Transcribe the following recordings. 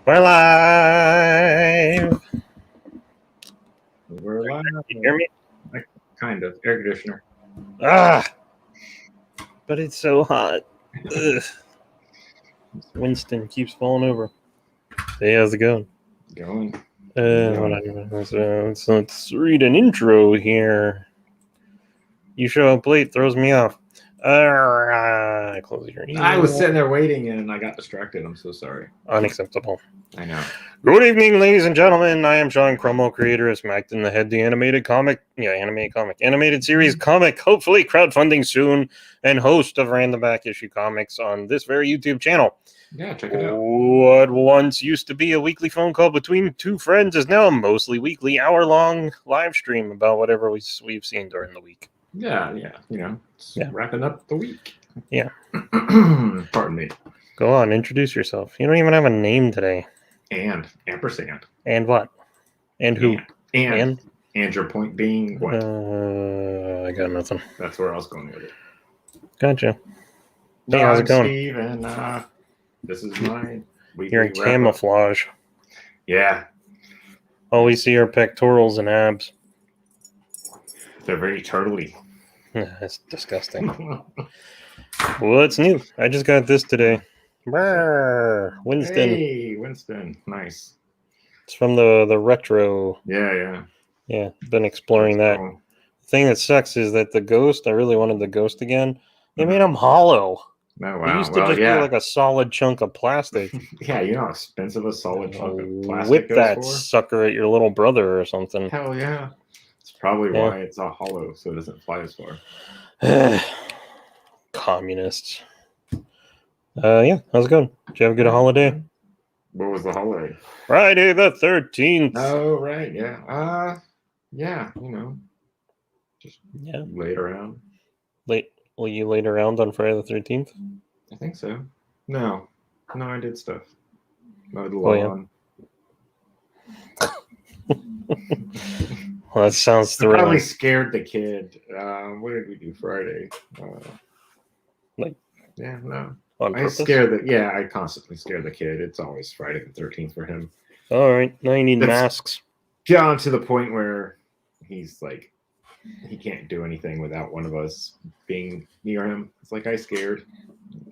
We're live. We're live. You hear me? Kind of. Air conditioner. But it's so hot. Ugh. Winston keeps falling over. Hey, how's it going? Going. Let's read an intro here. You show up late, throws me off. Close your email. I was sitting there waiting and I got distracted. I'm so sorry. Unacceptable. I know. Good evening, ladies and gentlemen. I am Sean Cromwell, creator of Smacked in the Head, the animated series comic, hopefully crowdfunding soon, and host of Random Back Issue Comics on this very YouTube channel. Yeah, check it out. What once used to be a weekly phone call between two friends is now a mostly weekly, hour-long live stream about whatever we've seen during the week. Yeah. Wrapping up the week. Yeah. Pardon me. Go on, introduce yourself. You don't even have a name today. And ampersand. And what? And who? And your point being what? I got nothing. That's where I was going with it. Gotcha. No, Hey, how's it going? Steve, and this is my weekly You're in camouflage. Yeah. All we see are pectorals and abs. They're very turtly. That's disgusting. What's new? I just got this today. Brr, Winston. Hey, Winston. Nice. It's from the retro. Yeah. Yeah, been exploring that. Cool. The thing that sucks is that the ghost, I really wanted the ghost again. They made him hollow. Oh, wow. It used to just be like a solid chunk of plastic. Yeah, you know how expensive a solid chunk of plastic Whip goes that for? sucker at your little brother or something. Hell yeah. It's probably why it's all hollow, so it doesn't fly as far. Communists. Yeah, how's it going? Did you have a good holiday? What was the holiday? Friday the 13th. Oh, right, yeah. Yeah, just laid around. Will you laid around on Friday the 13th? I think so. No, I did stuff. Mowed the lawn. Well, that sounds thrilling. Probably scared the kid. What did we do Friday? I constantly scare the kid. It's always Friday the 13th for him. All right, now you need masks. Gone to the point where he's like, he can't do anything without one of us being near him. It's like, I scared.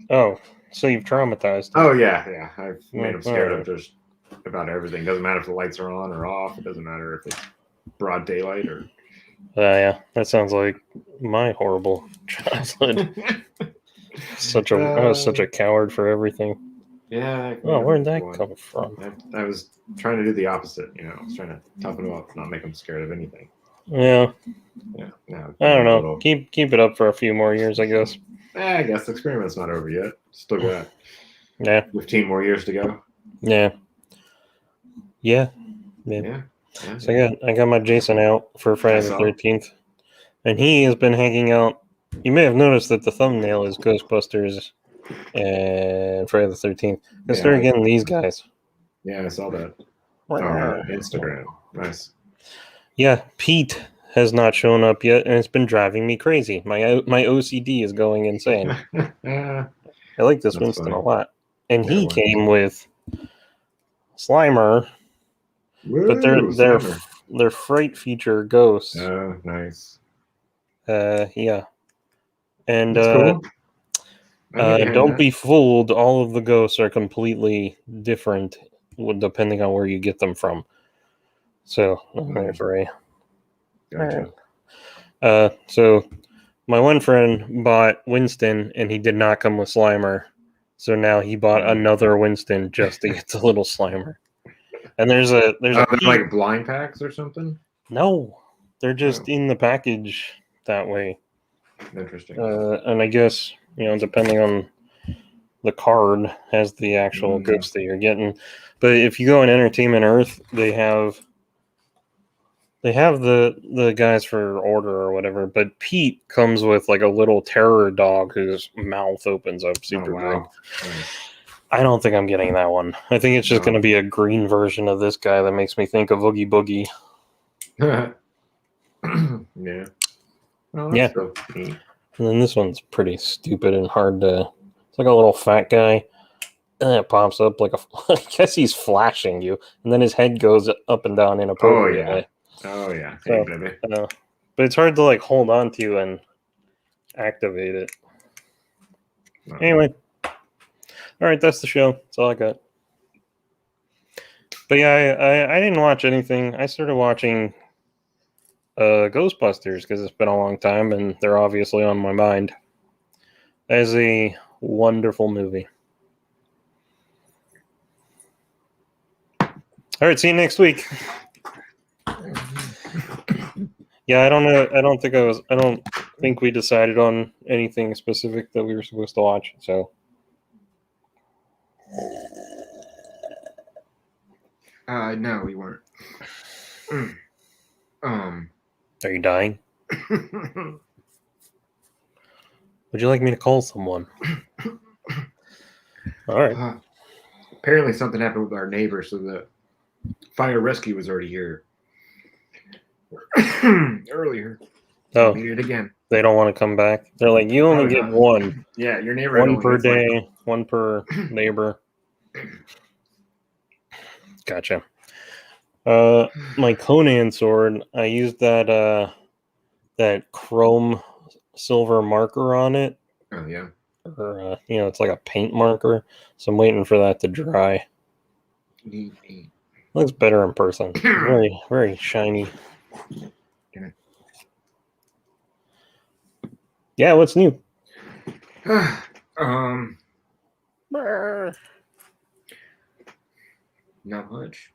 Oh, so you've traumatized him. Oh, yeah. I've made him scared of just about everything. Doesn't matter if the lights are on or off. It doesn't matter if it's broad daylight or... Yeah, that sounds like my horrible childhood. I was such a coward for everything. Yeah. Where'd that come from? I was trying to do the opposite. I was trying to toughen him up, not make him scared of anything. Yeah. No, I don't know. Keep it up for a few more years, I guess. I guess the experiment's not over yet. Still got 15 more years to go. Yeah. So I got my Jason out for Friday the 13th, and he has been hanging out. You may have noticed that the thumbnail is Ghostbusters and Friday the 13th. Because they're getting these guys. Yeah, I saw that. Instagram. Nice. Yeah, Pete has not shown up yet, and it's been driving me crazy. My OCD is going insane. I like this Winston a lot. And he came with Slimer. Woo, but they're fright feature ghosts. Oh, nice. Yeah. And cool. don't be fooled. All of the ghosts are completely different depending on where you get them from. So, Gotcha. So my one friend bought Winston, and he did not come with Slimer. So now he bought another Winston just to get the little Slimer. And there's like blind packs or something? No, they're just in the package that way. Interesting. And I guess, depending on the card, has the actual ghost that you're getting. But if you go on Entertainment Earth, they have the guys for order or whatever. But Pete comes with like a little terror dog whose mouth opens up super big. Nice. I don't think I'm getting that one. I think it's just going to be a green version of this guy that makes me think of Oogie Boogie. Yeah. Oh, yeah. So and then this one's pretty stupid and hard to... It's like a little fat guy, And it pops up like a. I guess he's flashing you, and then his head goes up and down inappropriately. Oh yeah. So, Hey, baby. but it's hard to like hold on to and activate it. No. Anyway, all right, that's the show. That's all I got. But yeah, I didn't watch anything. I started watching Ghostbusters because it's been a long time, and they're obviously on my mind. That is a wonderful movie. All right, see you next week. Yeah, I don't know. I don't think we decided on anything specific that we were supposed to watch. So. No, we weren't. Are you dying? Would you like me to call someone? All right. Apparently something happened with our neighbor, so the fire rescue was already here earlier. Oh, we need it again. They don't want to come back. They're like, you only get one. Yeah, your neighbor. One per day, one per neighbor. Gotcha. My Conan sword, I used that chrome silver marker on it. Oh yeah. Or it's like a paint marker. So I'm waiting for that to dry. Looks better in person. Very, very shiny. Yeah, what's new? Not much.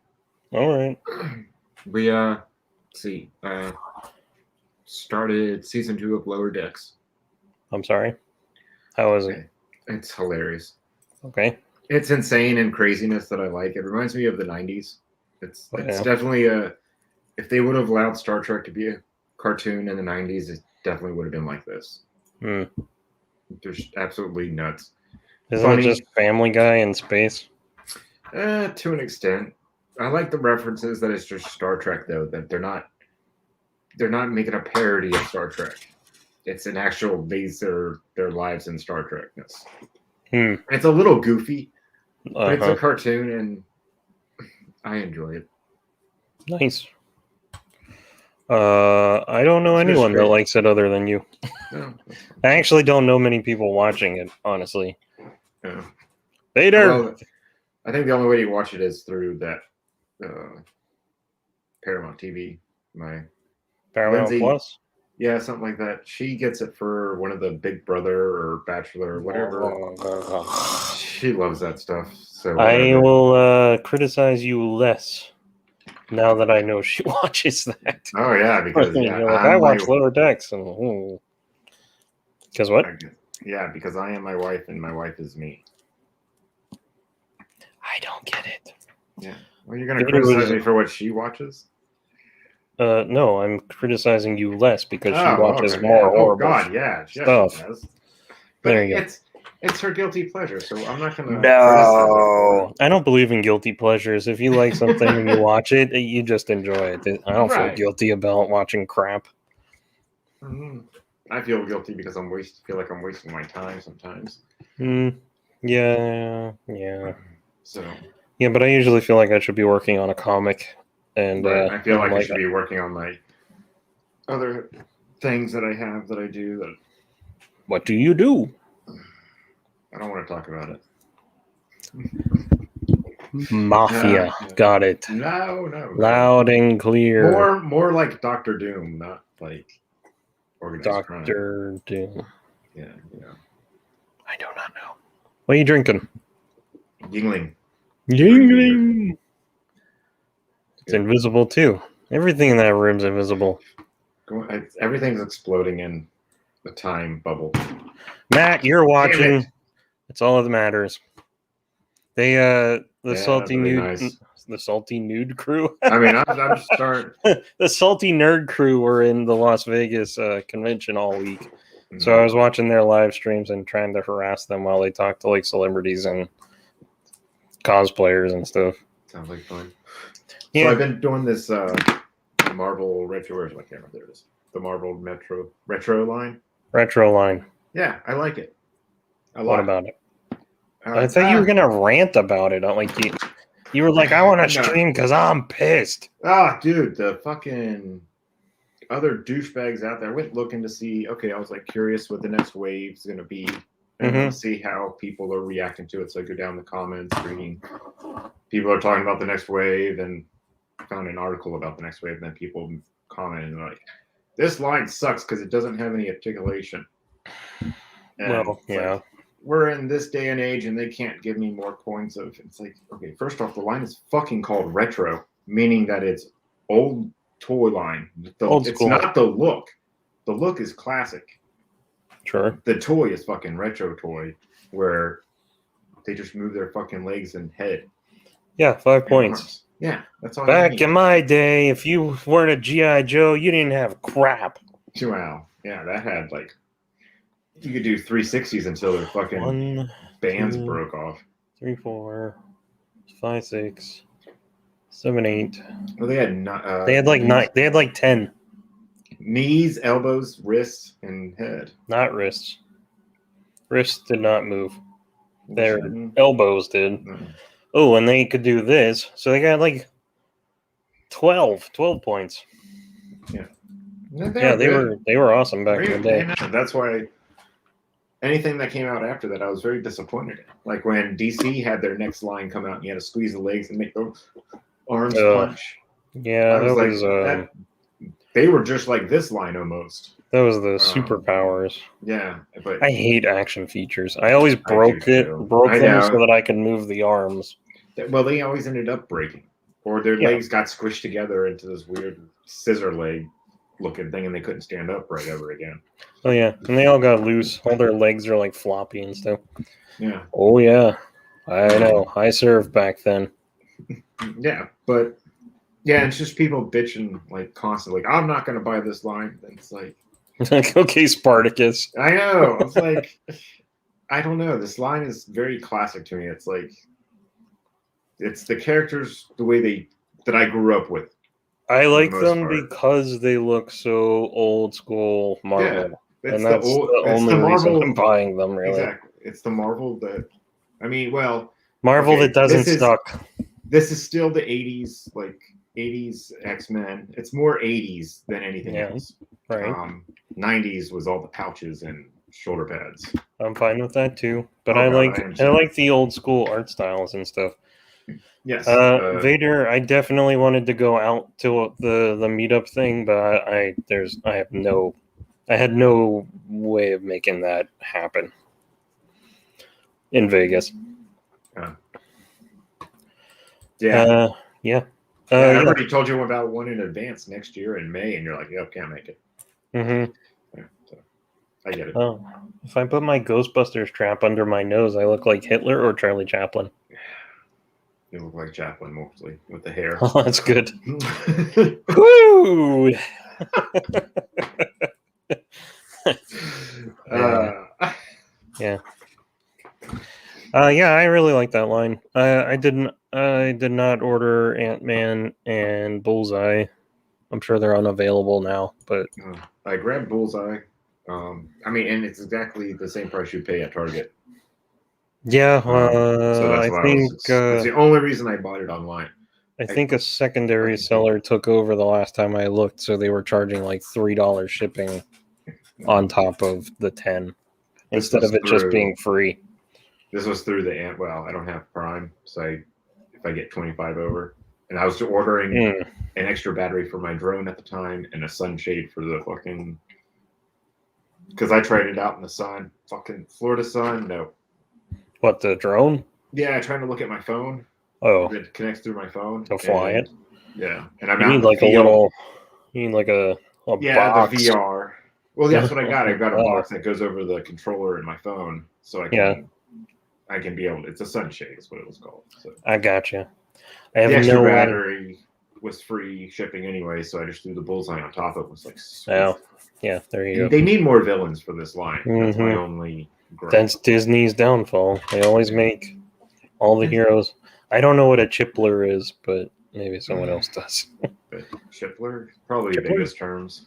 All right. We started season 2 of Lower Decks. I'm sorry. How is it? It's hilarious. Okay. It's insane and craziness that I like. It reminds me of the 90s. It's definitely if they would have allowed Star Trek to be a cartoon in the 90s, it definitely would have been like this. They're absolutely nuts. Isn't it just Family Guy in space? To an extent. I like the references that it's just Star Trek, though, that they're not making a parody of Star Trek. It's an actual their lives in Star Trekness. It's a little goofy, but it's a cartoon, and I enjoy it. Nice. I don't know anyone that likes it other than you. No. I actually don't know many people watching it, honestly. No. Vader! Well, I think the only way you watch it is through that Paramount TV. My Paramount Lindsay, Plus? Yeah, something like that. She gets it for one of the Big Brother or Bachelor or whatever. She loves that stuff. So I will criticize you less now that I know she watches that. Oh yeah, because you're like, I watch Lower Decks, and because what? Yeah, because I am my wife and my wife is me. I don't get it. Yeah. Well, you're gonna criticize me for what she watches? No, I'm criticizing you less because she watches more horrible God, yeah, stuff. She does. But there you go. It's her guilty pleasure, so I'm not gonna. No, I don't believe in guilty pleasures. If you like something and you watch it, you just enjoy it. I don't feel guilty about watching crap. I feel guilty because feel like I'm wasting my time sometimes. Yeah. So. Yeah, but I usually feel like I should be working on a comic, and I feel like I should be working on my other things that I have that I do. That. What do you do? I don't want to talk about it. Mafia, got it. No. Loud and clear. More like Dr. Doom, not like organized crime. Dr. Doom. Yeah. I do not know. What are you drinking? Yingling. It's invisible too. Everything in that room's invisible. Everything's exploding in the time bubble. Matt, you're watching. It's all that matters. They the salty nude crew. I mean, I'm starting. The salty nerd crew were in the Las Vegas convention all week. So I was watching their live streams and trying to harass them while they talk to like celebrities and cosplayers and stuff. Sounds like fun. Yeah. So I've been doing this Marvel retro. I can't remember. There it is. The Marvel retro line. Retro line. Yeah, I like it. What about it? I thought you were gonna rant about it. Like you were like, I want to stream because I'm pissed. Dude, the fucking other douchebags out there. I went looking to see. Okay, I was like curious what the next wave's gonna be, and see how people are reacting to it. So I go down the comments, reading. People are talking about the next wave, and I found an article about the next wave, and then people commented like, "This line sucks because it doesn't have any articulation." And well, yeah. Like, we're in this day and age, and they can't give me more points of. It's like, okay, first off, the line is fucking called retro, meaning that it's old toy line. Old it's school. not the look. The look is classic. Sure. The toy is fucking retro toy, where they just move their fucking legs and head. Yeah, 5 points. Arms. Yeah, that's all. Back in my day, if you weren't a G.I. Joe, you didn't have crap. Wow. Yeah, that had like. You could do 360s until their fucking bands broke off. 3, 4, 5, 6, 7, 8. Well, they had they had like 9. They had like 10. Knees, elbows, wrists, and head. Not wrists. Wrists did not move. Their elbows did. Oh, and they could do this. So they got like 12 points. Yeah. They were awesome back in the day. That's why anything that came out after that, I was very disappointed in. Like when DC had their next line come out and you had to squeeze the legs and make those arms punch. Yeah, that was they were just like this line almost. That was the superpowers. Yeah, but I hate action features. I always broke them so that I could move the arms. Well, they always ended up breaking, or their legs got squished together into this weird scissor leg looking thing, and they couldn't stand up right ever again. Oh yeah, and they all got loose. All their legs are like floppy and stuff. Yeah. Oh yeah, I know. I served back then. Yeah, but yeah, it's just people bitching like constantly. Like, I'm not going to buy this line. And it's like, okay, Spartacus. I know. It's like, I don't know. This line is very classic to me. It's like, it's the characters the way that I grew up with. I like them because they look so old school Marvel. Yeah, and that's the only reason I'm buying them, really. Exactly. It's the Marvel that, I mean, well. Marvel that doesn't suck. This is still the 80s, like 80s X-Men. It's more 80s than anything else. Right. 90s was all the pouches and shoulder pads. I'm fine with that too. But I like the old school art styles and stuff. Yes. Vader, I definitely wanted to go out to the meetup thing, but I had no way of making that happen in Vegas. Yeah. I already told you about one in advance next year in May, and you're like, yep, can't make it. Mm-hmm. Yeah, so I get it. Oh, if I put my Ghostbusters trap under my nose, I look like Hitler or Charlie Chaplin. You look like Chaplin mostly with the hair. Oh, that's good. Woo! Yeah. I really like that line. I did not order Ant-Man and Bullseye. I'm sure they're unavailable now, but I grabbed Bullseye. I mean, and it's exactly the same price you pay at Target. Yeah, so that's I think that's the only reason I bought it online. I think a secondary seller took over the last time I looked, so they were charging like $3 shipping on top of the 10 instead of it just being free. This was through the well, I don't have Prime, so if I get 25 over, and I was ordering an extra battery for my drone at the time and a sunshade for the fucking, because I tried it out in the sun, fucking Florida sun. No. What, the drone? Yeah, trying to look at my phone. Oh, it connects through my phone to fly it. Yeah, and I'm you out need like a little. You need like a box. The VR. Well, that's what I got. I got a box that goes over the controller in my phone, so I can be able. It's a sunshade, is what it was called. So. I gotcha. I have the extra battery was free shipping anyway, so I just threw the Bullseye on top of it. It was like, sweet. Oh, yeah, there you go. They need more villains for this line. That's my only gripe. That's Disney's downfall. They always make all the heroes. I don't know what a chippler is, but maybe someone else does. Chippler? Probably the biggest terms.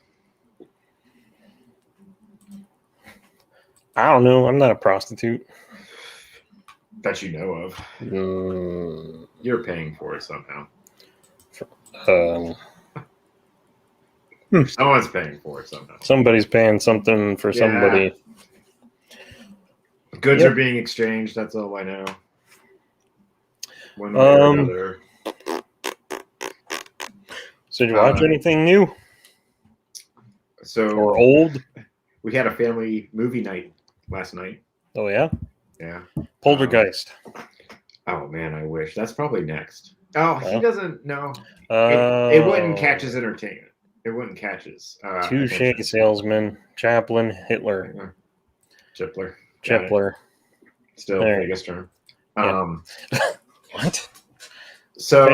I don't know. I'm not a prostitute. That you know of. You're paying for it somehow. Someone's paying for it somehow. Somebody's paying something for somebody. Goods are being exchanged. That's all I know. One way or another. So did you watch anything new? Or old? We had a family movie night last night. Oh, yeah? Yeah. Poltergeist. Oh, man, I wish. That's probably next. Oh, he doesn't know. It wouldn't catch his entertainment. It wouldn't catch his. Touche salesman. Chaplin. Hitler. Chipler. Still, biggest term. What? So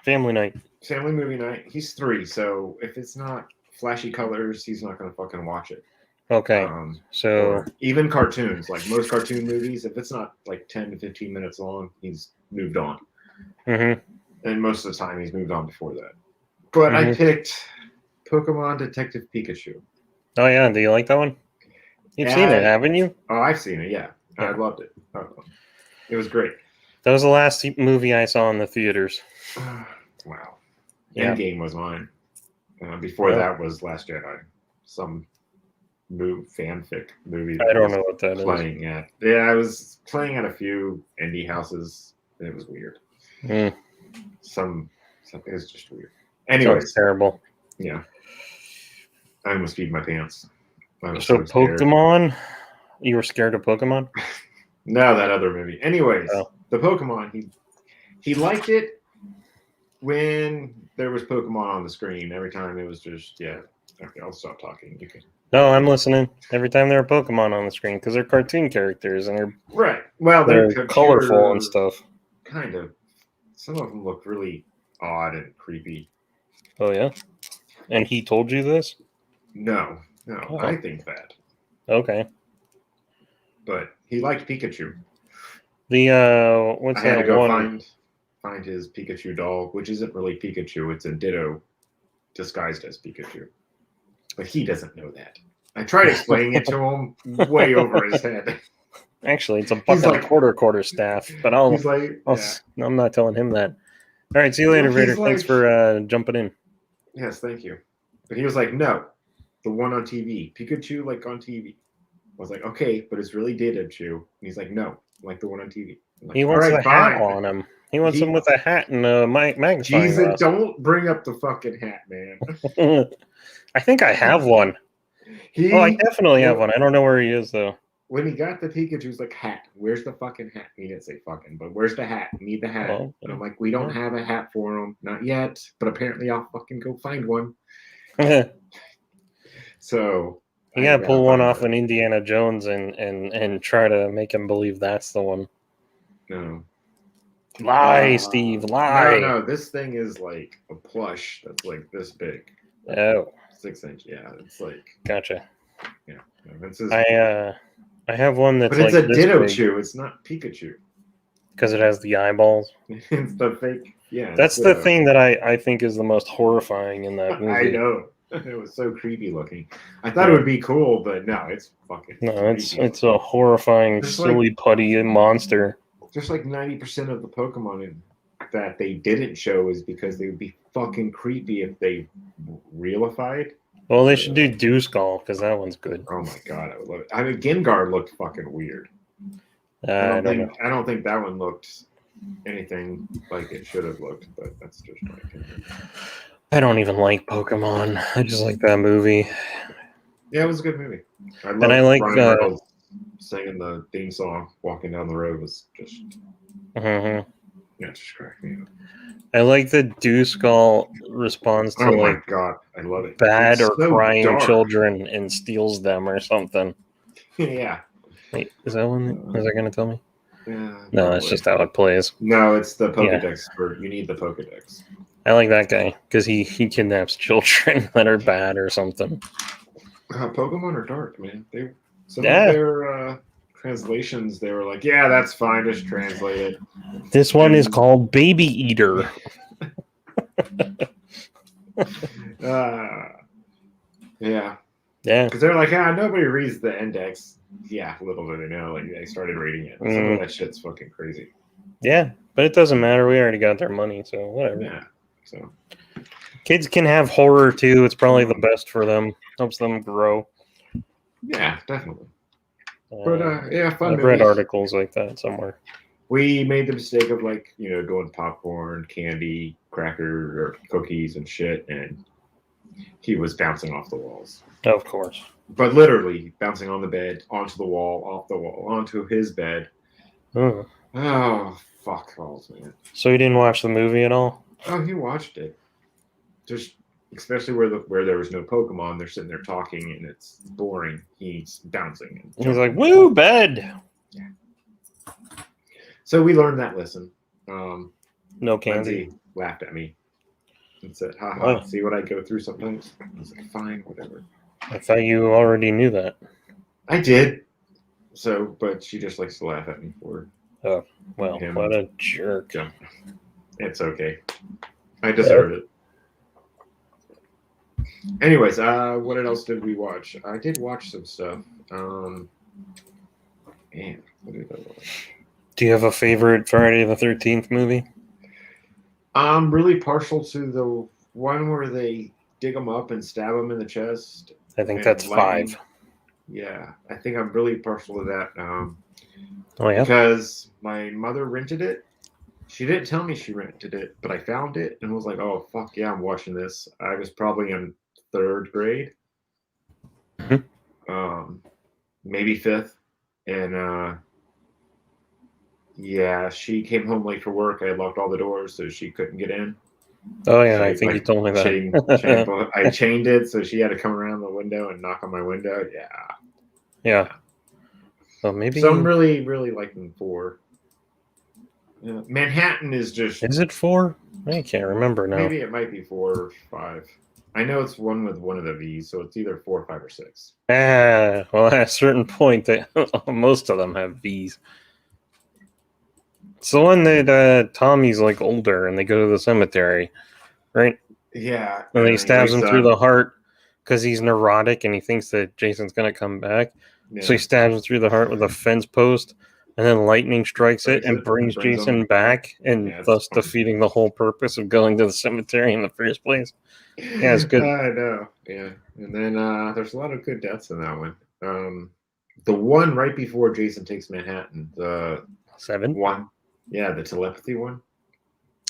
family night. Family movie night. He's 3, so if it's not flashy colors, he's not going to fucking watch it. Okay. So even cartoons, like most cartoon movies, if it's not like 10 to 15 minutes long, he's moved on. Mm-hmm. And most of the time, he's moved on before that. But I picked Pokemon Detective Pikachu. Oh yeah, do you like that one? You've seen it, haven't you? Oh, I've seen it. Yeah, I loved it. It was great. That was the last movie I saw in the theaters. Wow. Endgame was mine. Before that was Last Jedi. Some fanfic movie. I don't know what that playing is. Yeah, I was playing at a few indie houses, and it was weird. Something is just weird. Anyways, terrible. Yeah, I almost peed my pants. So Pokemon, you were scared of Pokemon? No, that other movie. Anyways, the Pokemon, he liked it when there was Pokemon on the screen. Every time it was just Okay, I'll stop talking. You can. No, I'm listening. Every time there are Pokemon on the screen, because they're cartoon characters and they're right. Well, they're colorful and stuff. Kind of. Some of them look really odd and creepy. Oh yeah, and he told you this? No, I think that. Okay. But he liked Pikachu. What's I had that to go one? Find his Pikachu doll, which isn't really Pikachu. It's a Ditto disguised as Pikachu. But he doesn't know that. I tried explaining it to him way over his head. Actually, it's a buck and a quarter staff, but I'm not telling him that. All right, see you later, Vader. Thanks for jumping in. Yes, thank you. But he was like, no, the one on TV. Pikachu, like, on TV. I was like, okay, but it's really Ditto. And he's like, no, like the one on TV. Like, he wants the hat on him. He wants him with a hat and a magnifying glass. Don't bring up the fucking hat, man. I think I have one. I definitely have one. I don't know where he is, though. When he got the Pikachu, he was like, hat. Where's the fucking hat? He didn't say fucking, but where's the hat? We need the hat. And I'm like, we don't have a hat for him. Not yet. But apparently I'll fucking go find one. So you gotta pull one off an Indiana Jones and try to make him believe that's the one. No. Lie, Steve, lie. No, this thing is like a plush that's like this big. Oh. 6 inch, yeah. It's like gotcha. Yeah. I have one that's but it's like a Ditto Chew, it's not Pikachu. Because it has the eyeballs. It's the fake, yeah. That's the thing that I think is the most horrifying in that movie. I know. It was so creepy looking. I thought it would be cool, but no, it's fucking it's a horrifying, silly putty monster. Just like 90% of the Pokemon that they didn't show is because they would be fucking creepy if they realified. Well, they should do Dewskull because that one's good. Oh my god, I would love it. I mean, Gengar looked fucking weird. I don't think that one looked anything like it should have looked, but that's just my opinion. I don't even like Pokemon. I just like that movie. Yeah, it was a good movie. I like Ryan Reynolds singing the theme song, walking down the road was just just cracked me up. I like the Dewskull responds to my god, I love it. Bad or so crying children and steals them or something. Yeah. Wait, is that one? Is that gonna tell me? Yeah. No, it's just how it plays. No, it's the Pokedex. You need the Pokedex. I like that guy because he kidnaps children that are bad or something. Pokemon are dark, man. Some of their translations, they were like, yeah, that's fine, just translate it. This one is called Baby Eater. Yeah. Yeah. Because they're like, nobody reads the index. Yeah, little do they know. Like, they started reading it. Some of that shit's fucking crazy. Yeah, but it doesn't matter. We already got their money, so whatever. Yeah. So kids can have horror too. It's probably the best for them. Helps them grow. Yeah, definitely. But fun. I've read articles like that somewhere. We made the mistake of going popcorn, candy, cracker, or cookies and shit, and he was bouncing off the walls. Of course. But literally bouncing on the bed, onto the wall, off the wall, onto his bed. Oh, fuck balls, man. So he didn't watch the movie at all? Oh, he watched it. Just especially where there was no Pokemon, they're sitting there talking and it's boring. He's bouncing. And he's like, woo, bed. Yeah. So we learned that lesson. No candy. Lindsay laughed at me and said, haha, see what I go through sometimes? I was like, fine, whatever. I thought you already knew that. I did. So, but she just likes to laugh at me for Oh, well, what a jerk. Yeah. It's okay. I deserve it. Anyways, what else did we watch? I did watch some stuff. Man, what did I watch? Do you have a favorite Friday the 13th movie? I'm really partial to the one where they dig them up and stab them in the chest. I think that's lightning. 5. Yeah, I think I'm really partial to that. Oh, yeah? Because my mother rented it. She didn't tell me she rented it, but I found it and was like, oh, fuck yeah, I'm watching this. I was probably in 3rd grade. Maybe 5th. And yeah, she came home late for work. I locked all the doors so she couldn't get in. Oh, yeah, so I think you told me that. I chained it, so she had to come around the window and knock on my window. Yeah. Well, maybe. So I'm really, really liking 4. Yeah. Manhattan is just. Is it 4? I can't remember now. Maybe it might be 4 or 5. I know it's one with one of the V's, so it's either 4, 5, or 6. Well, at a certain point, most of them have V's. It's the one that Tommy's like older and they go to the cemetery, right? Yeah. And he stabs him through the heart because he's neurotic and he thinks that Jason's going to come back. Yeah. So he stabs him through the heart with a fence post, and then lightning strikes it and brings Jason back, and thus defeating the whole purpose of going to the cemetery in the first place. Yeah, it's good. I know. Yeah. And then there's a lot of good deaths in that one. The one right before Jason takes Manhattan, the 7 one. Yeah, the telepathy one.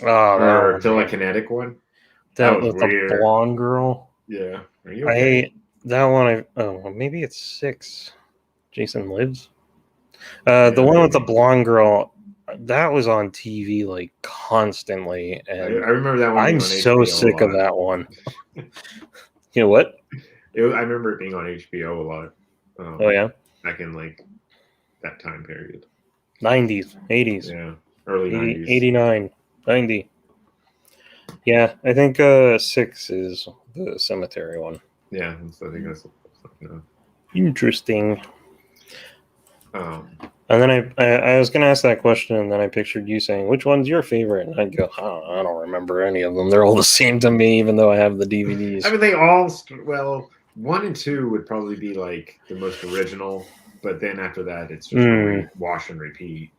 Oh, or telekinetic one. That was weird. The blonde girl. Yeah. Are you okay? That one. Maybe it's 6. Jason Lives. The one with the blonde girl. That was on TV like constantly, and I remember that one. I'm so sick of that one. You know what? I remember it being on HBO a lot. Oh yeah, back in like that time period. 90s, 80s. Yeah, early 90s. 89, 90. Yeah, I think 6 is the cemetery one. Yeah, I think that's interesting. And then I was going to ask that question, and then I pictured you saying, which one's your favorite? And I'd go, I don't remember any of them. They're all the same to me, even though I have the DVDs. I mean, they all, 1 and 2 would probably be like the most original, but then after that, it's just wash and repeat.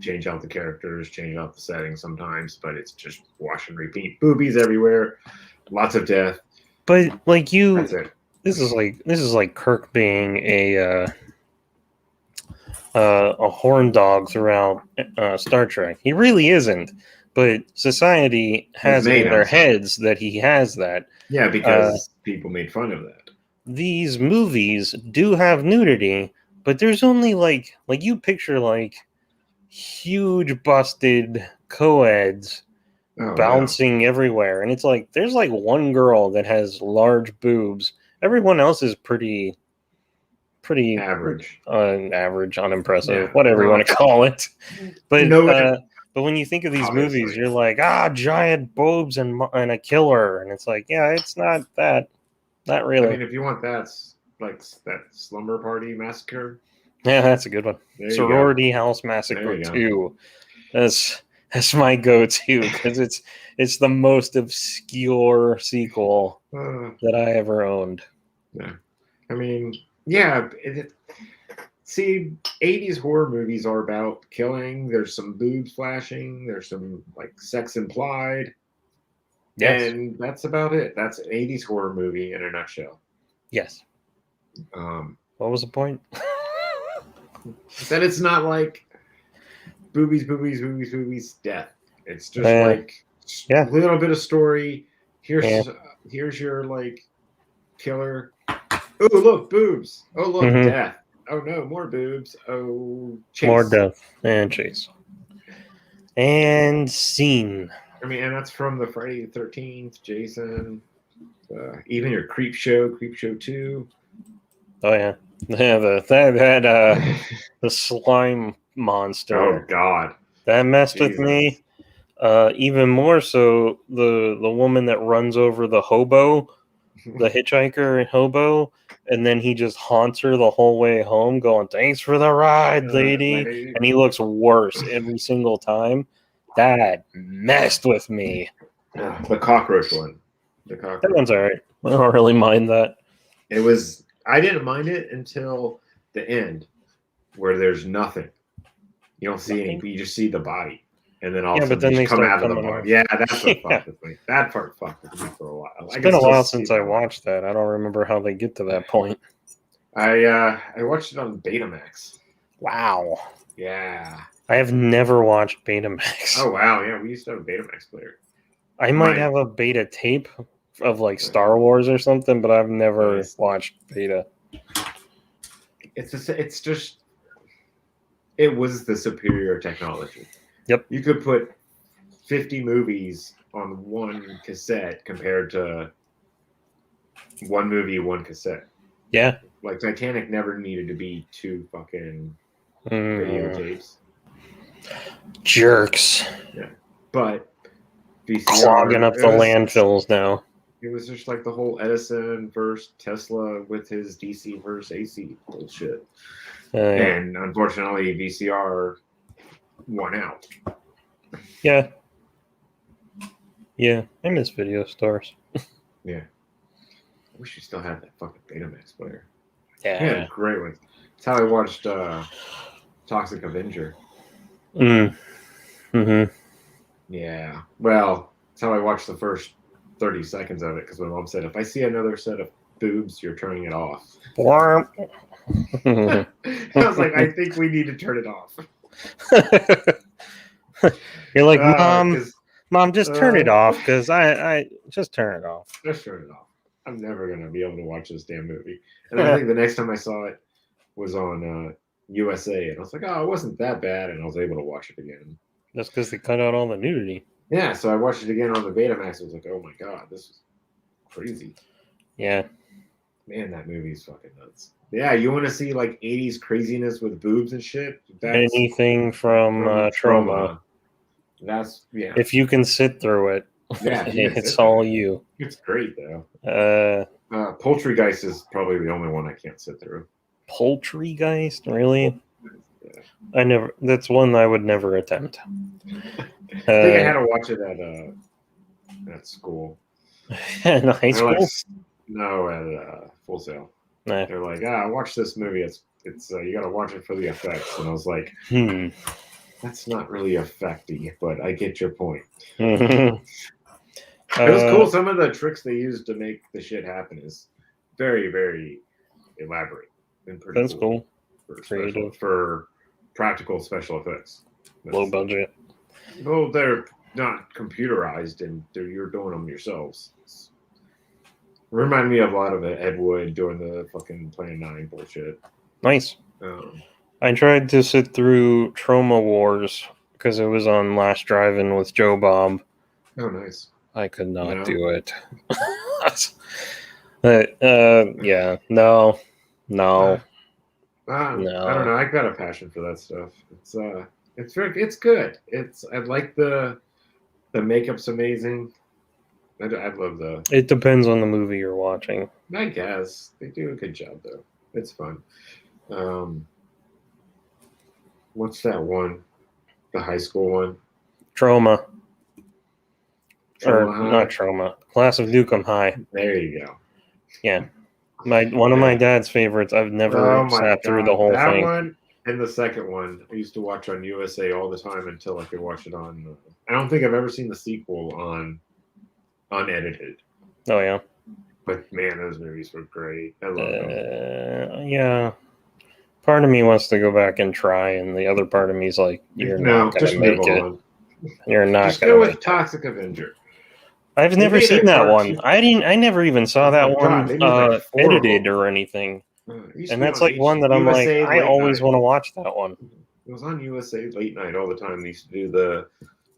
Change out the characters, change out the settings sometimes, but it's just wash and repeat. Boobies everywhere, lots of death. But like that's it. This is like Kirk being a horn dog throughout Star Trek. He really isn't, but society has it in their heads that he has that. Yeah, because people made fun of that. These movies do have nudity, but there's only like you picture like huge busted co-eds bouncing everywhere, and it's like there's like one girl that has large boobs. Everyone else is pretty average, unimpressive, whatever you want to call it. But but when you think of these movies, you're like, giant boobs and a killer, and it's like, yeah, it's not that, not really. I mean, if you want that, like that Slumber Party Massacre. Yeah, that's a good one. Sorority House Massacre 2. That's my go-to because it's the most obscure sequel that I ever owned. Yeah. I mean, yeah. See, 80s horror movies are about killing. There's some boobs flashing. There's some like sex implied. Yes. And that's about it. That's an 80s horror movie in a nutshell. Yes. What was the point? That it's not like boobies, death. It's just like a little bit of story. Here's your like killer. Oh, look, boobs. Oh, look, death. Oh no, more boobs. Oh, chase. More death and chase. And scene. I mean, and that's from the Friday the 13th, Jason. Even your Creep Show 2. Oh yeah, the slime monster. Oh God, that messed with me. Even more so, the woman that runs over the hobo, the hitchhiker hobo, and then he just haunts her the whole way home, going, "Thanks for the ride, lady." And he looks worse every single time. That messed with me. The cockroach one. That one's alright. I don't really mind that. It was. I didn't mind it until the end, where there's nothing. You don't see any. You just see the body, and then all of a sudden they come out of the bar. Yeah, that's what fucked with me. That part fucked with me for a while. It's been a while since I watched that. I don't remember how they get to that point. I watched it on Betamax. Wow. Yeah. I have never watched Betamax. Oh wow, yeah, we used to have a Betamax player. I might have a beta tape of like Star Wars or something, but I've never watched beta. It's just it was the superior technology. Yep. You could put 50 movies on one cassette compared to one movie, one cassette. Yeah. Like Titanic never needed to be 2 fucking videotapes. Jerks. Yeah. But VCR, clogging up the landfills now. It was just like the whole Edison versus Tesla with his DC versus AC bullshit. And unfortunately, VCR won out. Yeah. Yeah, I miss video stores. Yeah. I wish you still had that fucking Betamax player. Yeah. Great one. That's how I watched Toxic Avenger. Yeah. Well, that's how I watched the first 30 seconds of it, because my mom said, if I see another set of boobs, you're turning it off. I was like, I think we need to turn it off. You're like, Mom, just turn it off, because I just turn it off. Just turn it off. I'm never going to be able to watch this damn movie. And I think the next time I saw it was on USA, and I was like, oh, it wasn't that bad, and I was able to watch it again. That's because they cut out all the nudity. Yeah, so I watched it again on the Betamax. I was like, oh my God, this is crazy. Yeah. Man, that movie's fucking nuts. Yeah, you want to see like 80s craziness with boobs and shit? Anything from Trauma. That's, yeah. If you can sit through it, it's all you. It's great, though. Poultrygeist is probably the only one I can't sit through. Poultrygeist? Really? Yeah. That's one I would never attempt. I think I had to watch it at school. In high school? No, at Full Sail. Nah. They're like, watch this movie. It's you got to watch it for the effects. And I was like, that's not really effecty, but I get your point. It was cool. Some of the tricks they used to make the shit happen is very, very elaborate and pretty cool. Creative for practical special effects. Low budget. Well, they're not computerized, and you're doing them yourselves. Remind me of a lot of Ed Wood doing the fucking Plan 9 bullshit. Nice. I tried to sit through Trauma Wars because it was on Last Drive-In with Joe Bob. Oh, nice. I could not do it. Yeah, no. I don't know. I got a passion for that stuff. It's good. I like the makeup's amazing. I love the. It depends on the movie you're watching. I guess they do a good job though. It's fun. What's that one? The high school one. Trauma. Or not Trauma. Class of Nukem High. There you go. Yeah. One of my dad's favorites. I've never sat through the whole that thing. One and the second one I used to watch on USA all the time until I could watch it on. I don't think I've ever seen the sequel on unedited. Oh yeah. But man, those movies were great. I love them. Yeah. Part of me wants to go back and try, and the other part of me is like, "You're not going to make it. You're not going to make it." Toxic Avenger. I've never seen that one. I never even saw that one edited or anything. And that's like one that I'm like, I always want to watch that one. It was on USA late night all the time. They used to do the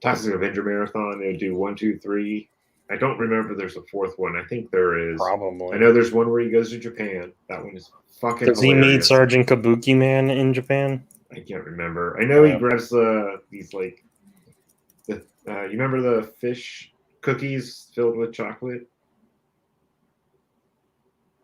Toxic Avenger marathon. They would do 1, 2, 3. I don't remember if there's a fourth one. I think there is. Probably. I know there's one where he goes to Japan. That one is fucking Does he meet Sergeant Kabuki Man in Japan? I can't remember. I know he grabs these like you remember the fish cookies filled with chocolate?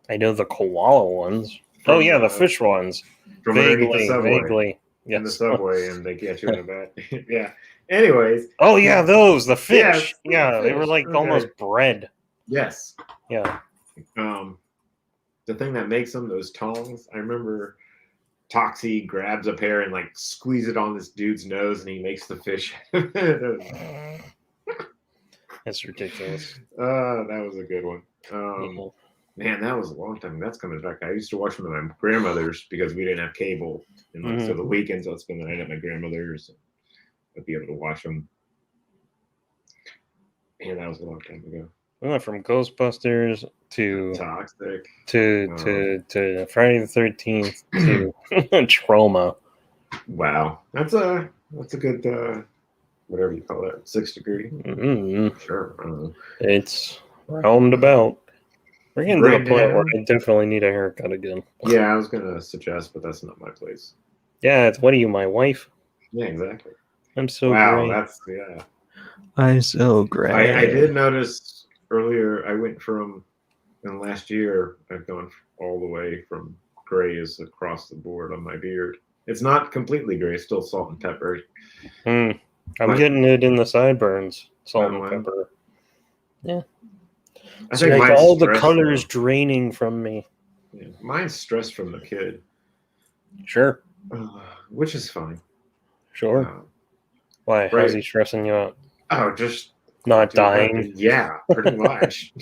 I know the koala ones. The fish ones. Vaguely. Yes. In the subway, and they get you in a vat. Yeah. Anyways. Oh yeah, those the fish. Yeah, they were like almost bread. Yes. Yeah. The thing that makes them, those tongs. I remember Toxie grabs a pair and like squeeze it on this dude's nose, and he makes the fish. That's ridiculous. That was a good one. Man, that was a long time. That's coming back. I used to watch them at my grandmother's because we didn't have cable, and so the weekends I'd spend the night at my grandmother's. I'd be able to watch them. And that was a long time ago. We went from Ghostbusters to Toxic to Friday the 13th to Trauma. Wow, that's a good whatever you call that, 6 degree. Mm-hmm. Sure. It's roundabout. We're getting to the point where I definitely need a haircut again. Yeah, I was gonna suggest, but that's not my place. Yeah, what are you, my wife? Yeah, exactly. I'm so great. I'm so great. I did notice earlier. I went from in the last year. I've gone all the way from gray is across the board on my beard. It's not completely gray. It's still salt and pepper. I'm getting it in the sideburns. Salt and pepper. Yeah. I think like all the colors draining from me. Yeah. Mine's stress from the kid. Sure. Which is fine. Sure. Why? How's he stressing you out? Oh, just not dying. Yeah, pretty much.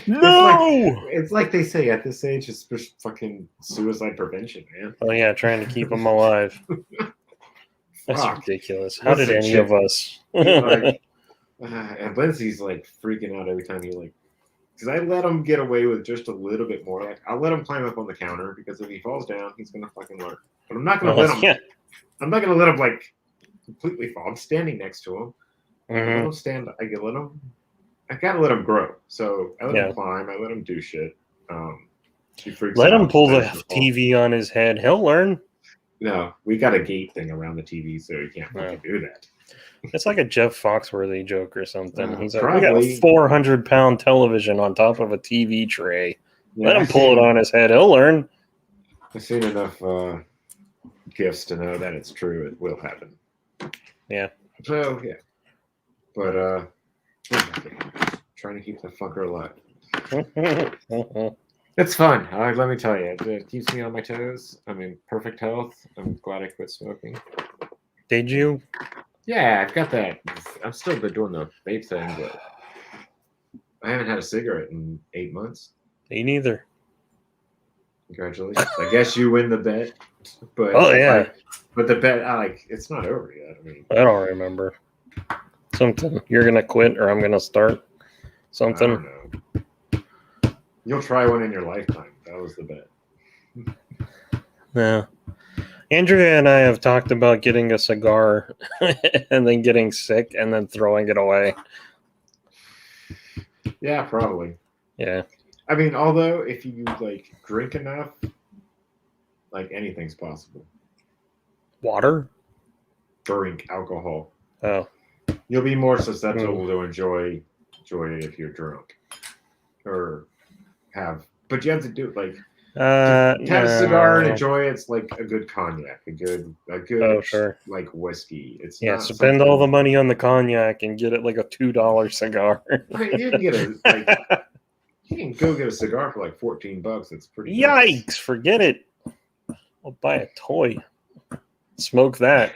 No! It's like they say at this age, it's just fucking suicide prevention, man. Oh yeah, trying to keep them alive. That's ridiculous. How did any of us? And Lindsay's like freaking out every time he like, because I let him get away with just a little bit more. Like I'll let him climb up on the counter because if he falls down, he's gonna fucking learn. But I'm not gonna let him. Yeah. I'm not gonna let him like completely fall. I'm standing next to him. I let him stand. I gotta let him grow. So I let him climb. I let him do shit. Let him pull the TV on his head. He'll learn. No, we got a gate thing around the TV, so he can't fucking do that. It's like a Jeff Foxworthy joke or something. He's like, we got a 400-pound television on top of a TV tray. Let him pull it on his head. He'll learn. I've seen enough gifts to know that it's true. It will happen. Yeah. So, yeah. But, trying to keep the fucker alive. It's fun. Let me tell you. It keeps me on my toes. I'm in perfect health. I'm glad I quit smoking. Did you? Yeah, I've got that. I've still been doing the vape thing, but I haven't had a cigarette in 8 months. Me neither. Congratulations. I guess you win the bet. But but the bet, it's not over yet. I mean, I don't remember. Something. You're going to quit or I'm going to start something. I don't know. You'll try one in your lifetime. That was the bet. Yeah. Andrea and I have talked about getting a cigar and then getting sick and then throwing it away. Yeah, probably. Yeah. I mean, although if you drink enough, anything's possible. Water? Drink alcohol. Oh. You'll be more susceptible to enjoy it if you're drunk. But you have to do it to have a cigar and enjoy it. It's like a good cognac, a good whiskey. It's spend all the money on the cognac and get it like a $2 cigar. I mean, you can get You can go get a cigar for like $14. It's pretty Yikes! nice. Forget it. I'll buy a toy. Smoke that.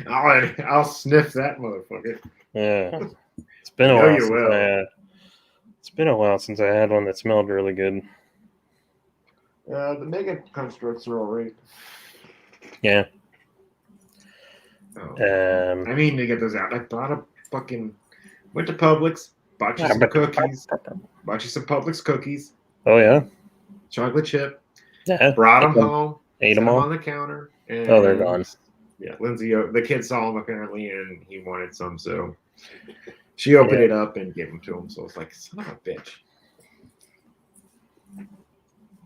I'll sniff that motherfucker. Yeah. It's been a I know while you since will. I had. It's been a while since I had one that smelled really good. The mega constructs are all right. Yeah. I mean to get those out. I bought a fucking went to Publix, bought you some cookies, bought you some Publix cookies, Oh yeah. chocolate chip, Yeah. brought them home, Ate set them them all. on the counter, and Oh, they're gone. Yeah, Lindsay, the kid saw them apparently, and he wanted some, so she opened it up and gave them to him. So it's like, son of a bitch.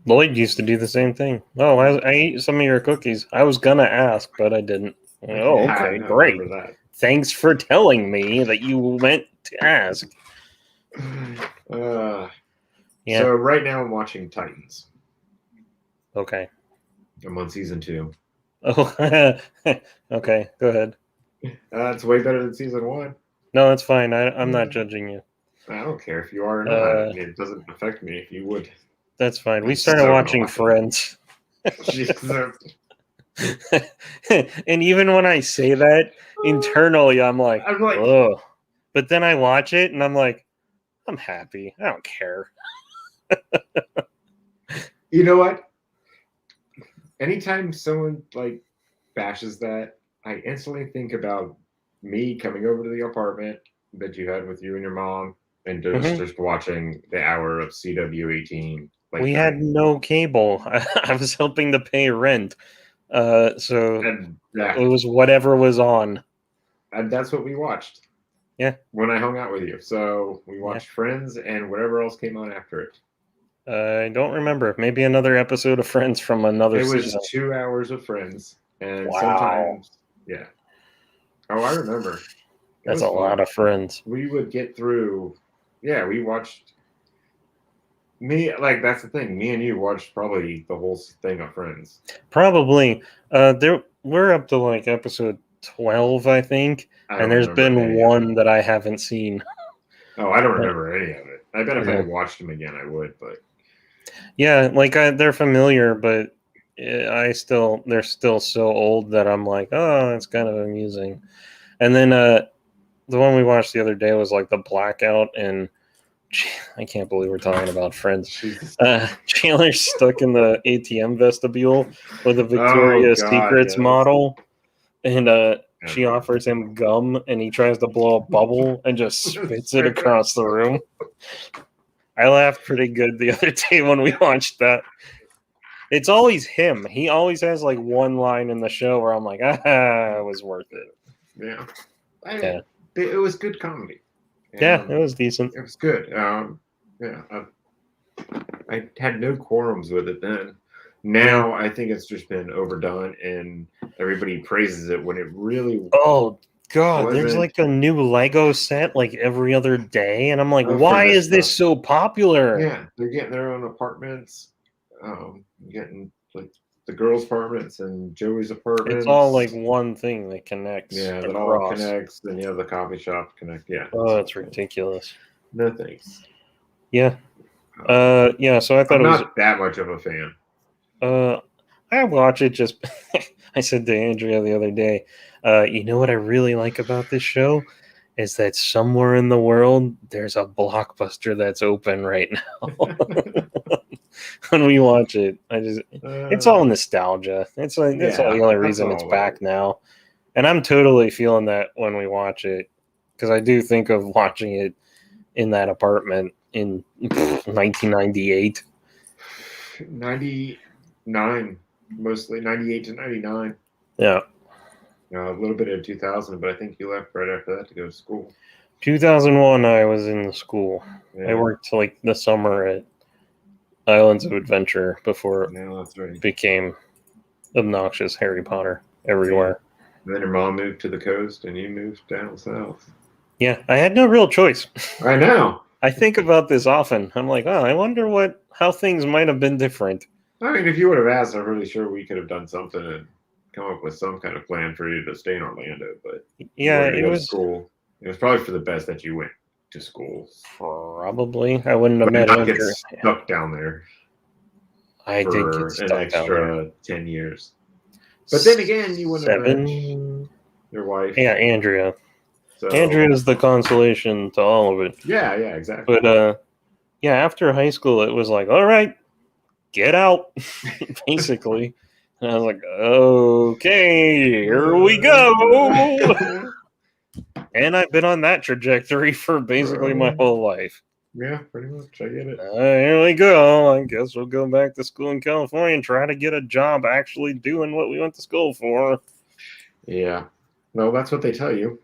Lloyd used to do the same thing. Oh, I ate some of your cookies. I was gonna ask, but I didn't. Oh, okay, great. Thanks for telling me that you meant to ask. So right now I'm watching Titans. Okay. I'm on season 2. Oh, okay. Go ahead. It's way better than season 1. No, that's fine. I'm not judging you. I don't care if you are or not. I mean, it doesn't affect me if you would. That's fine. We started watching Friends. And even when I say that internally, I'm like, oh. But then I watch it and I'm like, I'm happy. I don't care. You know what? Anytime someone like bashes that, I instantly think about me coming over to the apartment that you had with you and your mom and just watching the hour of CW18. We had no cable. I was helping to pay rent. So it was whatever was on. And that's what we watched. Yeah. When I hung out with you. So we watched Friends and whatever else came on after it. I don't remember. Maybe another episode of Friends from another season. It was 2 hours of Friends. And sometimes, yeah. Oh, I remember. That's a lot of Friends. We would get through, we watched, that's the thing. Me and you watched probably the whole thing of Friends. Probably. We're up to like episode 12, I think. And there's been one that I haven't seen. Oh, I don't remember any of it. I bet if I watched them again, I would, but. Yeah, they're familiar, but they're still so old that I'm like, oh, it's kind of amusing. And then the one we watched the other day was like the blackout, and I can't believe we're talking about Friends. Chandler's stuck in the ATM vestibule with a Victoria's Secrets model, and she offers him gum, and he tries to blow a bubble and just spits it across the room. I laughed pretty good the other day when we watched that. It's always him. He always has like one line in the show where I'm like, it was worth it. Yeah. It was good comedy. Yeah, it was decent. It was good. I had no quorums with it then. Now I think it's just been overdone and everybody praises it when it really. Oh God, there's like a new Lego set like every other day, and I'm like, why is this so popular? Yeah, they're getting their own apartments, getting like the girls' apartments and Joey's apartments. It's all like one thing that connects. Yeah, that all connects. Then the coffee shop connect. Yeah. Oh, that's ridiculous. No thanks. Yeah. So I thought I'm not that much of a fan. I watch it just. I said to Andrea the other day, you know what I really like about this show is that somewhere in the world there's a Blockbuster that's open right now. When we watch it, it's all nostalgia. It's like that's all the only reason it's back now, and I'm totally feeling that when we watch it because I do think of watching it in that apartment in 1998. 99, mostly 98 to 99. Yeah. A little bit of 2000, but I think you left right after that to go to school. 2001, I was in the school. Yeah. I worked like the summer at Islands of Adventure before it became obnoxious Harry Potter everywhere. And then your mom moved to the coast and you moved down south. Yeah, I had no real choice. I know. I think about this often. I'm like, I wonder how things might have been different. I mean, if you would have asked, I'm really sure we could have done something and come up with some kind of plan for you to stay in Orlando. But yeah, it was school. It was probably for the best that you went. to school. Probably. I wouldn't have But met not Andrew. get stuck down there I did for get an stuck down there. extra 10 years. But then again, you wouldn't have met 7. your wife. Yeah, Andrea. So, Andrea's the consolation to all of it. yeah, exactly. But yeah, after high school, it was like, all right, get out, basically. And I was like, okay, here we go. And I've been on that trajectory for basically my whole life. Yeah, pretty much. I get it. Here we go. I guess we'll go back to school in California and try to get a job actually doing what we went to school for. Yeah. Well, that's what they tell you.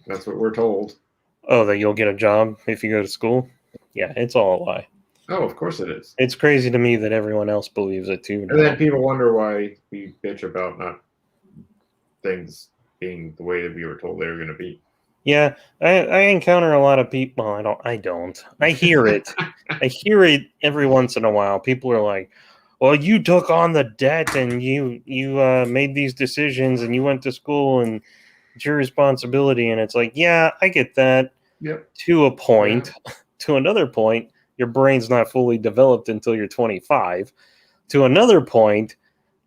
That's what we're told. Oh, that you'll get a job if you go to school? Yeah, it's all a lie. Oh, of course it is. It's crazy to me that everyone else believes it too. And then people wonder why we bitch about not things being the way that we were told they were going to be. Yeah, I encounter a lot of people. Well, I don't. I hear it. I hear it every once in a while. People are like, "Well, you took on the debt and you made these decisions and you went to school and it's your responsibility." And it's like, yeah, I get that. Yep. To a point. Yeah. To another point, your brain's not fully developed until you're 25. To another point,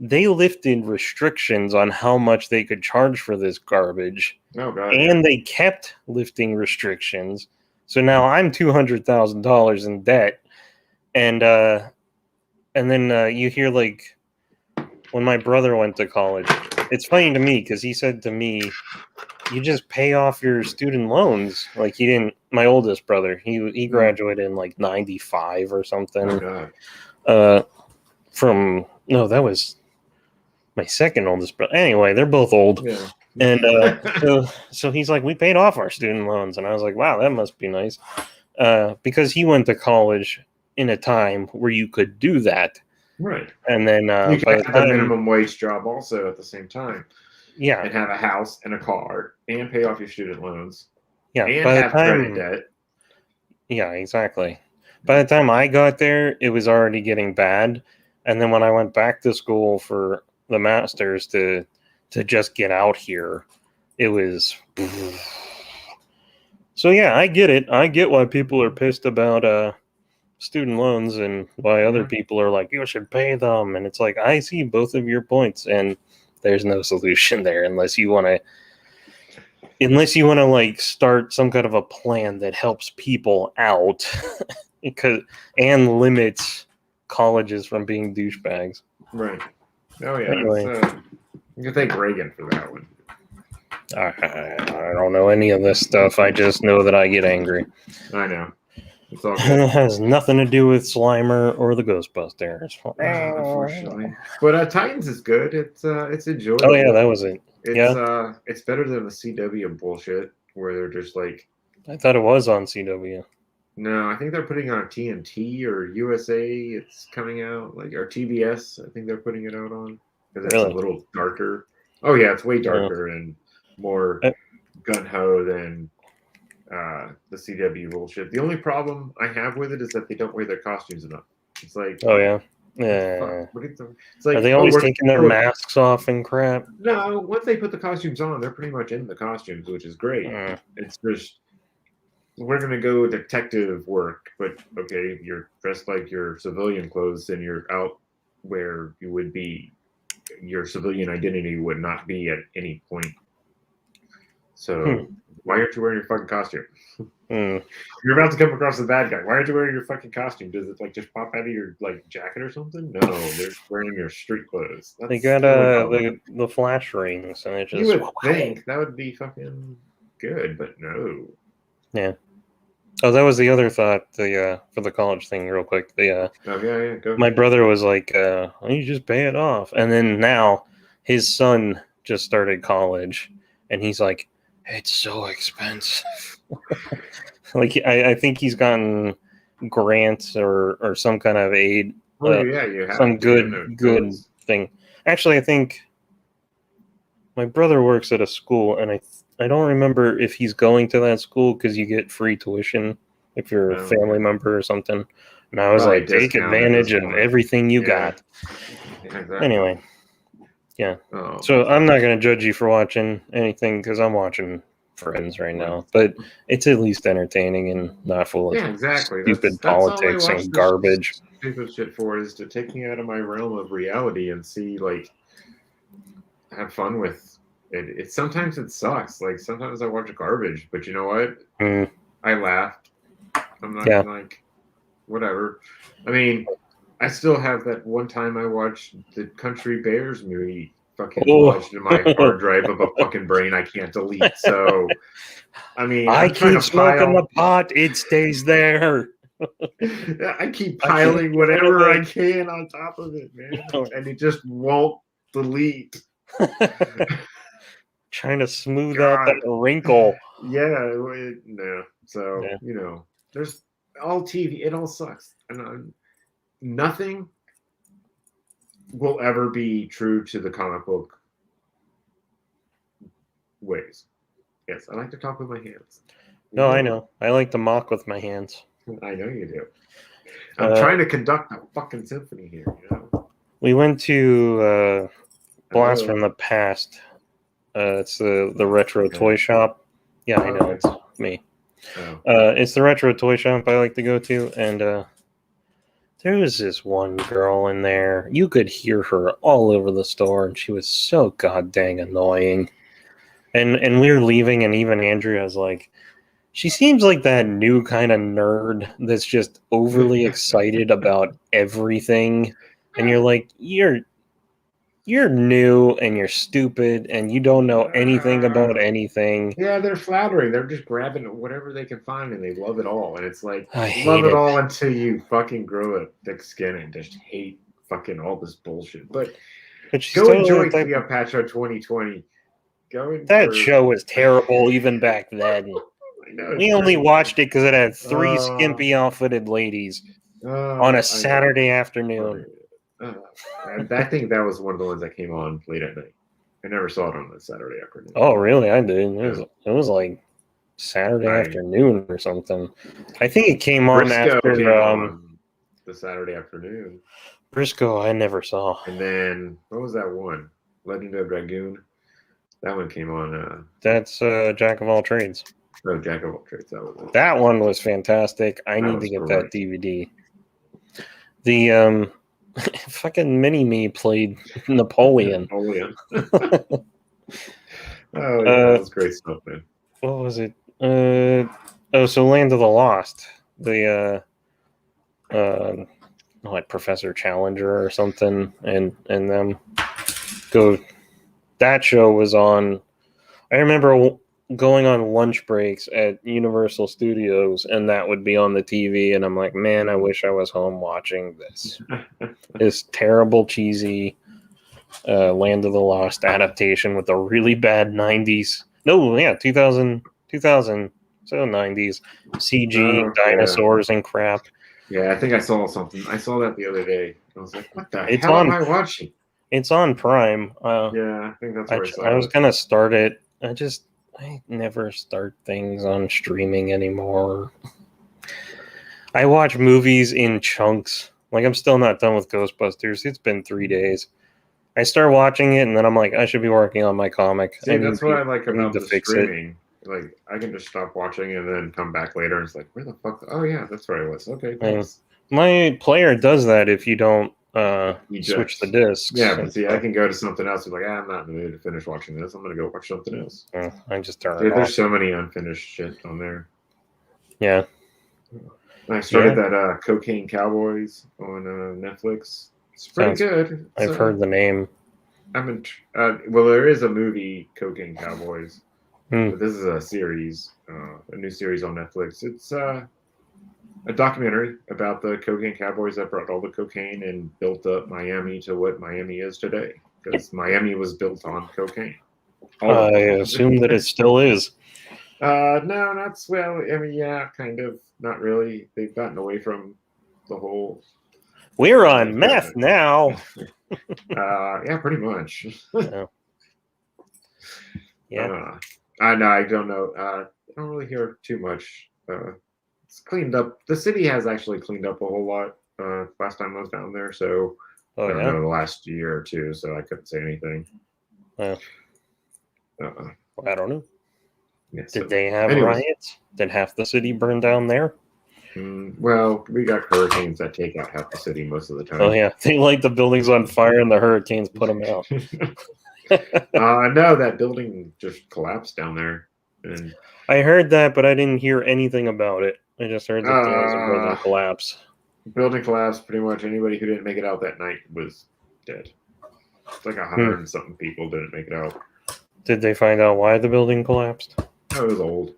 they lifted restrictions on how much they could charge for this garbage. Oh, God, and they kept lifting restrictions. So now I'm $200,000 in debt. And then you hear, like, when my brother went to college, it's funny to me because he said to me, you just pay off your student loans. Like, he didn't, my oldest brother, he graduated in like 95 or something. Oh, God. No, that was my second oldest brother. Anyway, they're both old. Yeah. And so he's like, we paid off our student loans. And I was like, wow, that must be nice. Because he went to college in a time where you could do that. Right. And then you could have a minimum wage job also at the same time. Yeah. And have a house and a car and pay off your student loans. Yeah. And have credit debt. Yeah, exactly. By the time I got there, it was already getting bad. And then when I went back to school for the master's to just get out here, it was. So yeah, I get it. I get why people are pissed about student loans and why other people are like, you should pay them. And it's like, I see both of your points, and there's no solution there unless you want to like start some kind of a plan that helps people out and limits colleges from being douchebags. Right. Oh yeah. Anyway. You can thank Reagan for that one. I don't know any of this stuff. I just know that I get angry. I know. It's all It has nothing to do with Slimer or the Ghostbusters. Unfortunately. But Titans is good. It's enjoyable. Oh yeah, that was it. It's better than the CW bullshit where they're just like. I thought it was on CW. No, I think they're putting it on TNT or USA. It's coming out or TBS. I think they're putting it out on because it's a little darker. Oh yeah, it's way darker and more gun ho than the CW bullshit. The only problem I have with it is that they don't wear their costumes enough. It's like, oh yeah, yeah. It's like, are they always taking their masks off and crap? No, once they put the costumes on, they're pretty much in the costumes, which is great. It's just we're gonna go detective work, but okay, you're dressed like your civilian clothes and you're out where you would be. Your civilian identity would not be at any point. So why aren't you wearing your fucking costume? You're about to come across the bad guy. Why aren't you wearing your fucking costume? Does it just pop out of your jacket or something? No, they're wearing your street clothes. They got the flash rings, and it just. You would think that would be fucking good, but no. Yeah. Oh, that was the other thought. For the college thing, real quick. Go. My brother was like, "You just pay it off," and then now his son just started college, and he's like, "It's so expensive." I think he's gotten grants or some kind of aid. You have some good thing. Actually, I think my brother works at a school, and I don't remember if he's going to that school because you get free tuition if you're a family member or something. And I was like, take advantage of everything you got. Exactly. Anyway, yeah. So I'm not going to judge you for watching anything because I'm watching friends right now, but it's at least entertaining and not full of stupid politics and garbage. Stupid shit for is to take me out of my realm of reality and see, like, have fun with it. Sometimes it sucks. Like, sometimes I watch garbage, but you know what? I laughed. I'm not like, whatever. I mean, I still have that one time I watched the Country Bears movie fucking lodged in my hard drive of a fucking brain I can't delete. So, I mean, I keep smoking the pot, it stays there. I keep piling whatever I can on top of it, man, and it just won't delete. Trying to smooth out that wrinkle. Yeah, no. So you know, there's all TV. It all sucks, and nothing will ever be true to the comic book ways. Yes, I like to talk with my hands. No, I know. I like to mock with my hands. I know you do. I'm trying to conduct a fucking symphony here, you know? We went to Blast from the Past. It's the retro toy shop. Yeah, I know. It's me. It's the retro toy shop I like to go to, and there was this one girl in there. You could hear her all over the store, and she was so goddamn annoying. And we were leaving, and even Andrea was like, she seems like that new kind of nerd that's just overly excited about everything. And you're like, you're new and you're stupid and you don't know anything about anything. Yeah, they're flattering. They're just grabbing whatever they can find and they love it all. And it's like, I love hate it all until you fucking grow a thick skin and just hate fucking all this bullshit. But go enjoy Cleopatra 2020. That show was terrible even back then. We only watched it because it had 3 skimpy outfitted ladies on a Saturday afternoon. I think that was one of the ones that came on late at night. I never saw it on a Saturday afternoon. Oh, really? I did. It was like Saturday afternoon or something. I think it came on after the Saturday afternoon. Briscoe, I never saw. And then what was that one? Legend of Dragoon. That one came on. That's Jack of All Trades. Oh, Jack of All Trades. That was it. That one was fantastic. I need to get that DVD. The fucking Mini-Me played Napoleon. Oh, yeah, that was great stuff, man. What was it? So Land of the Lost. The like Professor Challenger or something, and them go. That show was on. I remember going on lunch breaks at Universal Studios, and that would be on the TV, and I'm like, man, I wish I was home watching this. This terrible, cheesy Land of the Lost adaptation with a really bad 90s. No, yeah, 2000, so 90s CG dinosaurs and crap. Yeah, I think I saw something. I saw that the other day. I was like, what the hell am I watching? It's on Prime. Yeah, I think that's where I saw it. I was going to start it. I never start things on streaming anymore. I watch movies in chunks. Like, I'm still not done with Ghostbusters. It's been 3 days. I start watching it, and then I'm like, I should be working on my comic. See, that's what I like about the streaming. Like, I can just stop watching and then come back later, and it's like, where the fuck? Oh, yeah, that's where I was. Okay, thanks. My player does that if you don't switch the discs. Yeah, but see, I can go to something else. Like, I'm not in the mood to finish watching this. I'm going to go watch something else. I just turn it off. There's so many unfinished shit on there. Yeah. I started that Cocaine Cowboys on Netflix. It's pretty good. I've heard the name. Well, there is a movie, Cocaine Cowboys. But this is a series, a new series on Netflix. It's a documentary about the cocaine cowboys that brought all the cocaine and built up Miami to what Miami is today. Because Miami was built on cocaine. I assume that it still is. No, not well. I mean, yeah, kind of. Not really. They've gotten away from the whole. We're on meth now. Yeah, pretty much. Yeah. I don't know. I don't really hear too much. It's cleaned up. The city has actually cleaned up a whole lot. Last time I was down there, so I don't know the last year or two, so I couldn't say anything. I don't know. Yeah, Did they have anyways, riots? Did half the city burn down there? well, we got hurricanes that take out half the city most of the time. Oh yeah, they light the buildings on fire and the hurricanes put them out. No, that building just collapsed down there. And I heard that, but I didn't hear anything about it. I just heard that there was a building collapse. Building collapsed. Pretty much anybody who didn't make it out that night was dead. It's like 100 and something people didn't make it out. Did they find out why the building collapsed? Oh, it was old.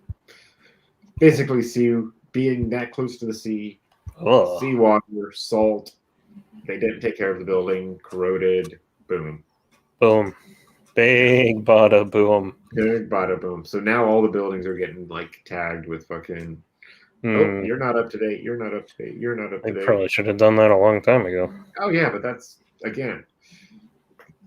Basically, being that close to the sea, seawater, salt. They didn't take care of the building, corroded. Boom. Boom. Big bada boom. Big bada boom. So now all the buildings are getting like tagged with fucking. Oh, you're not up to date. You're not up to date. You're not up to date. They probably should have done that a long time ago. Oh yeah, but that's again,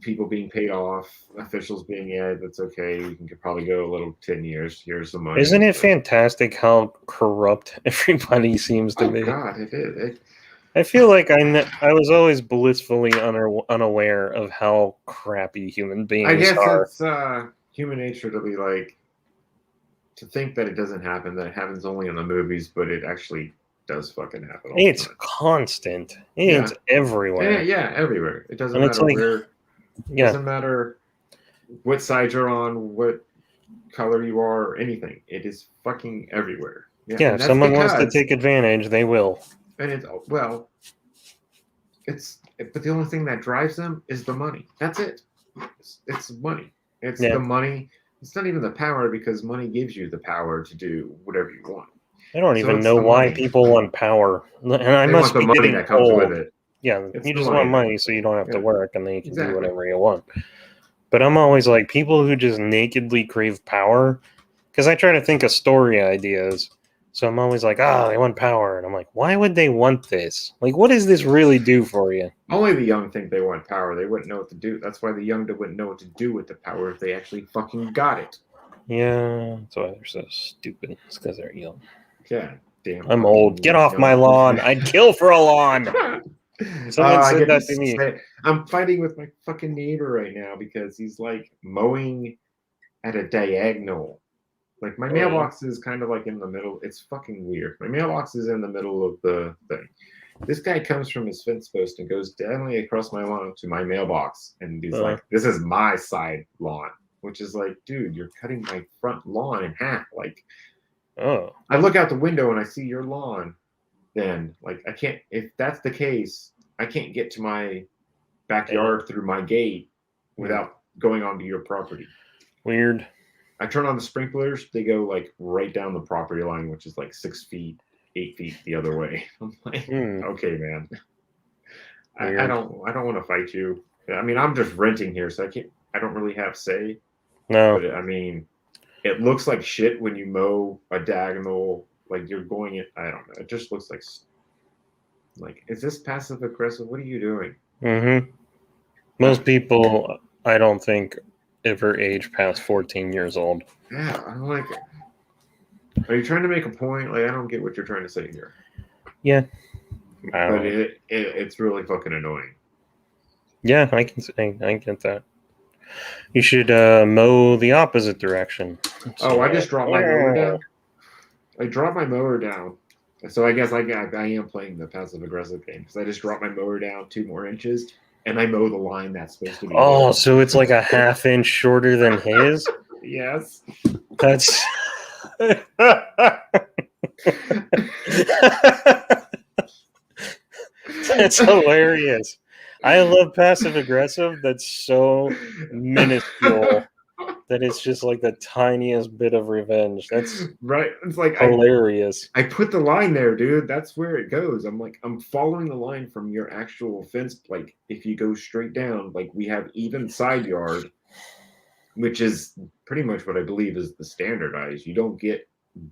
people being paid off, officials being that's okay. You can probably go a little 10 years. Here's the money. Isn't it fantastic how corrupt everybody seems to be? Oh God, it is. I feel like I was always blissfully unaware of how crappy human beings are. I guess it's human nature to be like, to think that it doesn't happen, that it happens only in the movies, but it actually does fucking happen. It's constant. It's everywhere. Yeah, everywhere. It doesn't matter where. It doesn't matter what side you're on, what color you are, or anything. It is fucking everywhere. Yeah, if someone wants to take advantage, they will. And but the only thing that drives them is the money. That's it. It's money. It's the money. It's not even the power, because money gives you the power to do whatever you want. I don't even know why people want power. And I must be getting that comes with it. Yeah, you just want money so you don't have to work, and then you can do whatever you want. But I'm always like, people who just nakedly crave power, because I try to think of story ideas. So I'm always like, they want power. And I'm like, why would they want this? Like, what does this really do for you? Only the young think they want power. They wouldn't know what to do. That's why the young wouldn't know what to do with the power if they actually fucking got it. Yeah, that's why they're so stupid. It's because they're young. Yeah, damn. I'm old. Get off my lawn. I'd kill for a lawn. Someone said that to me. I'm fighting with my fucking neighbor right now because he's like mowing at a diagonal. Like my mailbox is kind of like in the middle. It's fucking weird. My mailbox is in the middle of the thing. This guy comes from his fence post and goes diagonally across my lawn to my mailbox. And he's like, this is my side lawn. Which is like, dude, you're cutting my front lawn in half. Like, I look out the window and I see your lawn. Then, like, I can't, if that's the case, I can't get to my backyard through my gate without going onto your property. Weird. I turn on the sprinklers, they go like right down the property line, which is like 6 feet, 8 feet the other way. I'm like, okay, man. I don't want to fight you. I mean, I'm just renting here, so I don't really have say. No. But I mean, it looks like shit when you mow a diagonal, like you're going in. I don't know. It just looks like, is this passive aggressive? What are you doing? Mm-hmm. Most people, I don't think, ever age past 14 years old. Yeah, I'm like, are you trying to make a point? Like, I don't get what you're trying to say here. Yeah. But it's really fucking annoying. Yeah, I get that. You should mow the opposite direction. So, I just dropped my mower down. I dropped my mower down. So I guess I am playing the passive aggressive game because I just dropped my mower down 2 more inches and I mow the line that's supposed to be. Oh, so it's like a half inch shorter than his? Yes. That's that's hilarious. I love passive aggressive. That's so minuscule that it's just like the tiniest bit of revenge. That's right. It's like hilarious. I put the line there, dude. That's where it goes. I'm like, I'm following the line from your actual fence. Like, if you go straight down, like we have even side yard, which is pretty much what I believe is the standardized. You don't get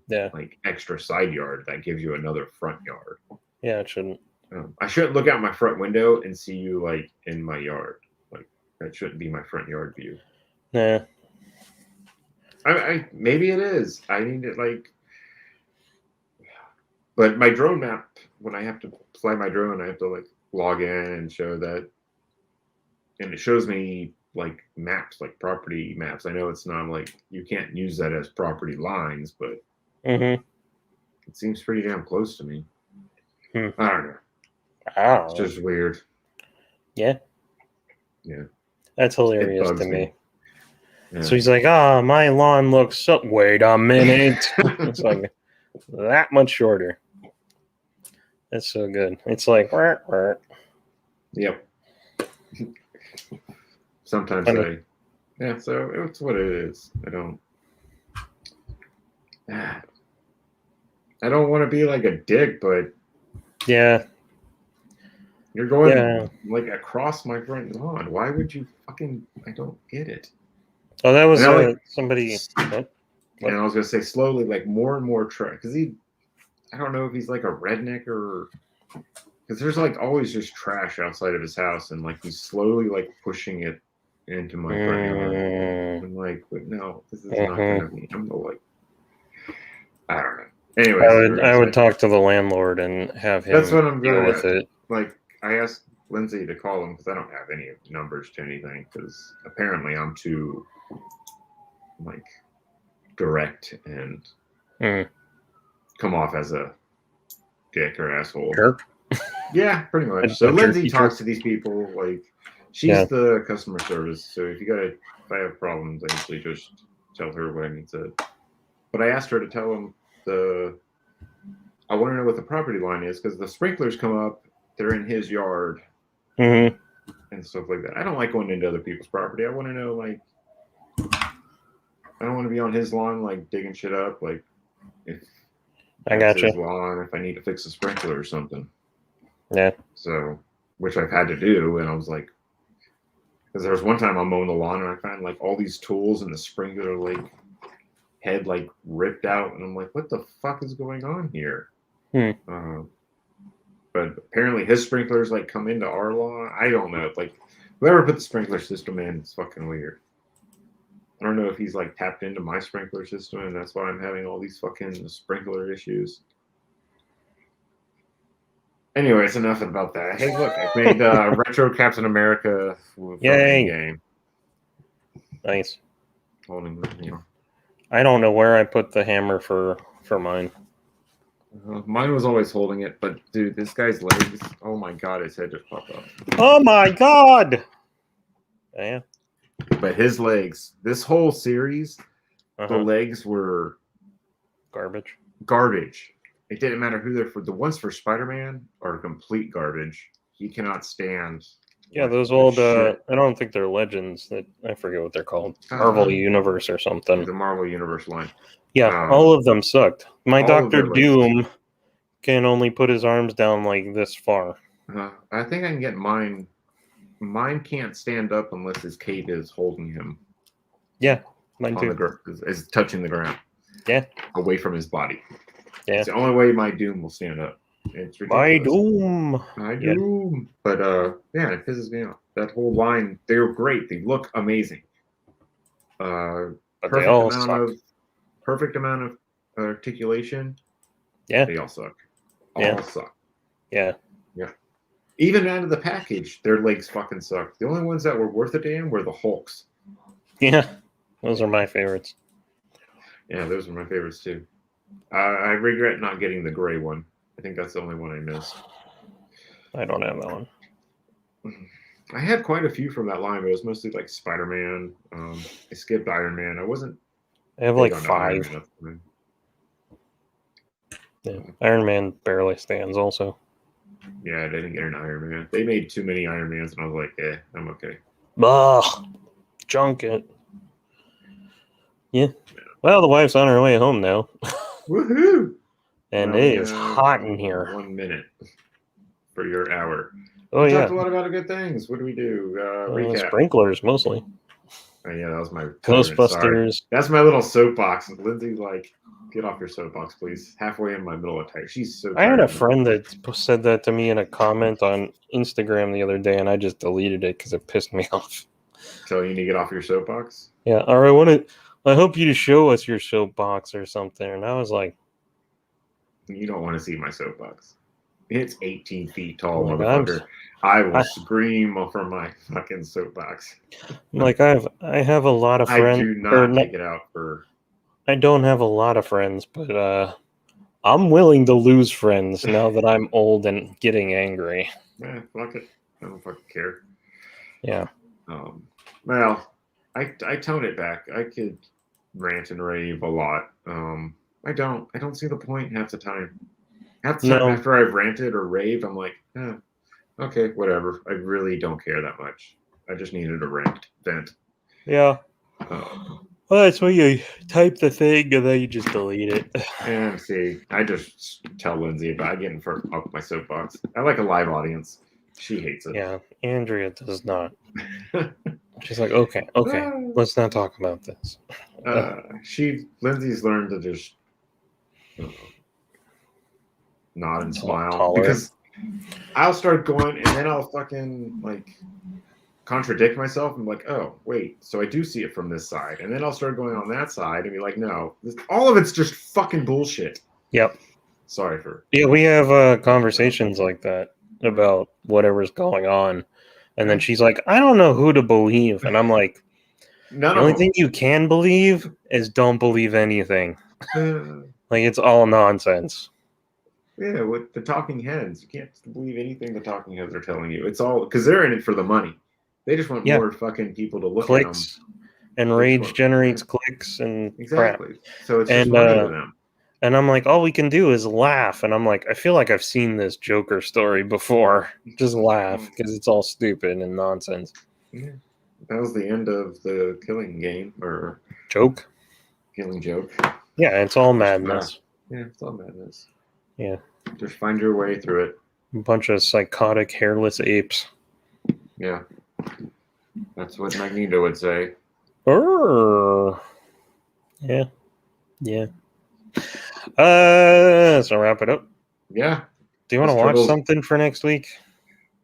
like extra side yard that gives you another front yard. Yeah, it shouldn't. I shouldn't look out my front window and see you like in my yard. Like that shouldn't be my front yard view. Nah. I maybe it is. I need it like, but my drone map, when I have to fly my drone, I have to like log in and show that, and it shows me like maps, like property maps. I know it's not like you can't use that as property lines, but Mm-hmm. it seems pretty damn close to me. Hmm. I don't know. I don't It's know. just weird. Yeah. Yeah. That's It hilarious bugs to me. Yeah. So he's like, my lawn looks so. Wait a minute. It's like that much shorter. That's so good. It's like, Yep. Sometimes funny. so it's what it is. I don't want to be like a dick, but Yeah. you're going Yeah. like across my front lawn. Why would you fucking? I don't get it. Oh, that was And somebody. and I was gonna say slowly, like more and more trash, because I don't know if he's like a redneck or because there's like always just trash outside of his house, and like he's slowly like pushing it into my front yard. I'm like, but no, this is not gonna be. I'm like, I don't know. Anyways, I would talk to the landlord and have him that's what I'm deal gonna with it. like. I asked Lindsay to call him because I don't have any numbers to anything because apparently I'm too like direct and come off as a dick or asshole. Jerk. Yeah, pretty much. So Lindsay talks to these people like she's the customer service. So if I have problems, I usually just tell her what I need to. But I asked her to tell him I want to know what the property line is because the sprinklers come up. They're in his yard and stuff like that. I don't like going into other people's property. I want to know like I don't want to be on his lawn like digging shit up like if that's his lawn if I need to fix a sprinkler or something. Yeah. So, which I've had to do, and I was like, because there was one time I'm mowing the lawn and I found like all these tools and the sprinkler like head like ripped out, and I'm like, what the fuck is going on here? But apparently his sprinklers like come into our lawn. I don't know. Like whoever put the sprinkler system in, it's fucking weird. I don't know if he's like tapped into my sprinkler system, and that's why I'm having all these fucking sprinkler issues. Anyways, enough about that. Hey, look, I made Retro Captain America game. Nice. Holding, I don't know where I put the hammer for mine. Mine was always holding it, but dude, this guy's legs. Oh my god, his head just popped off. Oh my god! Yeah. But his legs, this whole series, the legs were garbage. It didn't matter who they're for. The ones for Spider-Man are complete garbage. He cannot stand. Yeah, those old. I don't think they're Legends. I forget what they're called. Marvel Universe or something. The Marvel Universe line. Yeah, all of them sucked. My Doctor Doom can only put his arms down like this far. I think I can get mine. Mine can't stand up unless his cape is holding him. Yeah, mine too. Is touching the ground. Yeah. Away from his body. Yeah. It's the only way my Doom will stand up. It's ridiculous. My Doom. Doom. But yeah, it pisses me off. That whole line, they were great. They look amazing. But they all suck. Perfect amount of articulation. Yeah. They all suck. All suck. Yeah. Yeah. Even out of the package, their legs fucking suck. The only ones that were worth a damn were the Hulks. Yeah. Those are my favorites. Yeah, those are my favorites too. I regret not getting the gray one. I think that's the only one I missed. I don't have that one. I had quite a few from that line, but it was mostly like Spider-Man. I skipped Iron Man. I have like 5. Yeah. Iron Man barely stands also. Yeah, I didn't get an Iron Man. They made too many Iron Mans, and I was like, I'm okay. Junk it. Yeah. Well, the wife's on her way home now. Woohoo! And it is hot in here. 1 minute for your hour. We talked a lot about good things. What do we do? Recap. Sprinklers, mostly. Oh, yeah, that was my Ghostbusters. That's my little soapbox. Lindsay's like, get off your soapbox, please. Halfway in my middle of text. She's so tired. I had a friend that said that to me in a comment on Instagram the other day, and I just deleted it because it pissed me off. So you need to get off your soapbox? Yeah, or I hope you to show us your soapbox or something. And I was like, you don't want to see my soapbox. It's 18 feet tall, Like, motherfucker. I will scream from my fucking soapbox. Like I have a lot of I friends. do not take it out for. I don't have a lot of friends, but I'm willing to lose friends now that I'm old and getting angry. Fuck it. I don't fucking care. Yeah. Well, I tone it back. I could rant and rave a lot. I don't see the point half the time. Half the time after I've ranted or raved, I'm like, okay, whatever. I really don't care that much. I just needed a vent. Yeah. Well, that's when you type the thing and then you just delete it. And see, I just tell Lindsay about I get in front of my soapbox. I like a live audience. She hates it. Yeah, Andrea does not. She's like, okay, let's not talk about this. Lindsay's learned to just nod and smile because I'll start going and then I'll fucking like contradict myself. I'm like, oh wait, so I do see it from this side, and then I'll start going on that side and be like, no, all of it's just fucking bullshit. Yep. Sorry for. Yeah, we have conversations like that about whatever's going on, and then she's like, I don't know who to believe, and I'm like, the only thing you can believe is don't believe anything. Like, it's all nonsense. Yeah, with the talking heads, you can't believe anything the talking heads are telling you. It's all because they're in it for the money. They just want more fucking people to look at them. And rage generates clicks and exactly. Crap. So it's just money to them. And I'm like, all we can do is laugh. And I'm like, I feel like I've seen this Joker story before. Just laugh because it's all stupid and nonsense. Yeah, that was the end of the killing game or killing joke. Yeah, it's all madness. Yeah, it's all madness. Yeah. Just find your way through it. A bunch of psychotic, hairless apes. Yeah. That's what Magneto would say. Yeah. Yeah. So wrap it up. Yeah. Do you want to watch something for next week?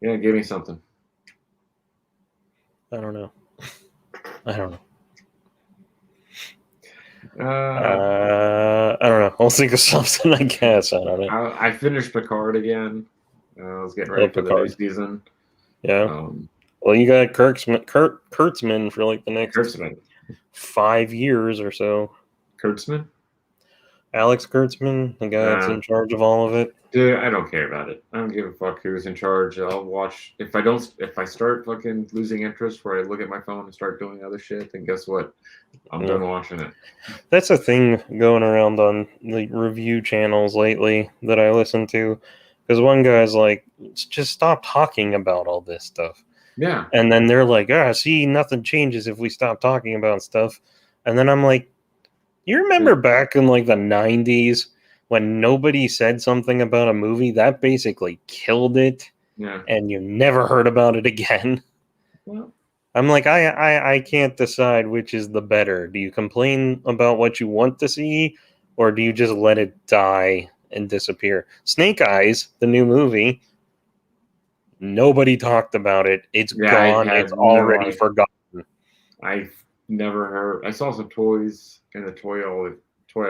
Yeah, give me something. I don't know. I don't know. I'll think of something, I guess. I don't know. I finished Picard again. I was getting ready for the new season. Yeah. Well, you got Kurtzman for like the next 5 years or so. Kurtzman? Alex Kurtzman, the guy that's in charge of all of it. Dude, I don't care about it. I don't give a fuck who's in charge. I'll watch. If I start fucking losing interest where I look at my phone and start doing other shit, then guess what? I'm done watching it. That's a thing going around on the review channels lately that I listen to. Because one guy's like, just stop talking about all this stuff. Yeah. And then they're like, see, nothing changes if we stop talking about stuff. And then I'm like, you remember back in like the 90s when nobody said something about a movie that basically killed it? Yeah. And you never heard about it again? Well, I'm like, I can't decide which is the better. Do you complain about what you want to see, or do you just let it die and disappear? Snake Eyes, the new movie, nobody talked about it. It's gone. It's already forgotten. I've never heard. I saw some toys in the toy aisle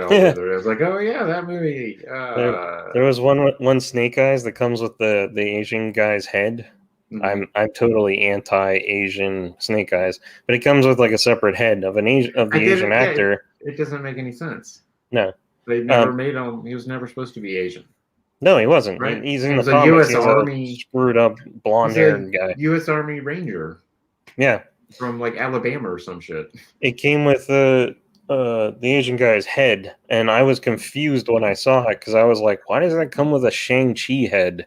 there. I was like, oh yeah, that movie. There was one Snake Eyes that comes with the Asian guy's head. Mm-hmm. I'm totally anti-Asian Snake Eyes, but it comes with like a separate head of the Asian actor. It doesn't make any sense. No, they never made him. He was never supposed to be Asian. No, he wasn't. Right? He's in the comics. He's a screwed up blonde-haired guy. U.S. Army Ranger. Yeah, from like Alabama or some shit. It came with the Asian guy's head, and I was confused when I saw it because I was like, "Why does that come with a Shang-Chi head?"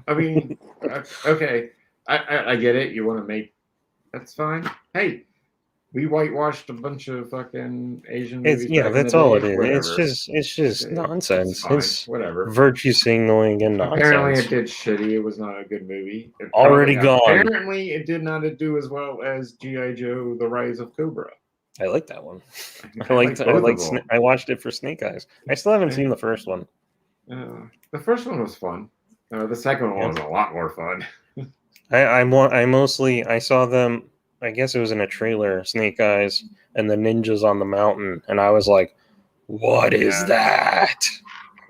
I mean, okay, I get it. You want to make that's fine. Hey, we whitewashed a bunch of fucking Asian movies. That's all it is. Whatever. It's just nonsense. It's whatever. Virtue signaling and nonsense. Apparently, it did shitty. It was not a good movie. Gone. Apparently, it did not do as well as G.I. Joe: The Rise of Cobra. I like that one. I watched it for Snake Eyes. I still haven't seen the first one. The first one was fun. The second one was a lot more fun. I saw them. I guess it was in a trailer, Snake Eyes and the ninjas on the mountain, and I was like, "What is that?"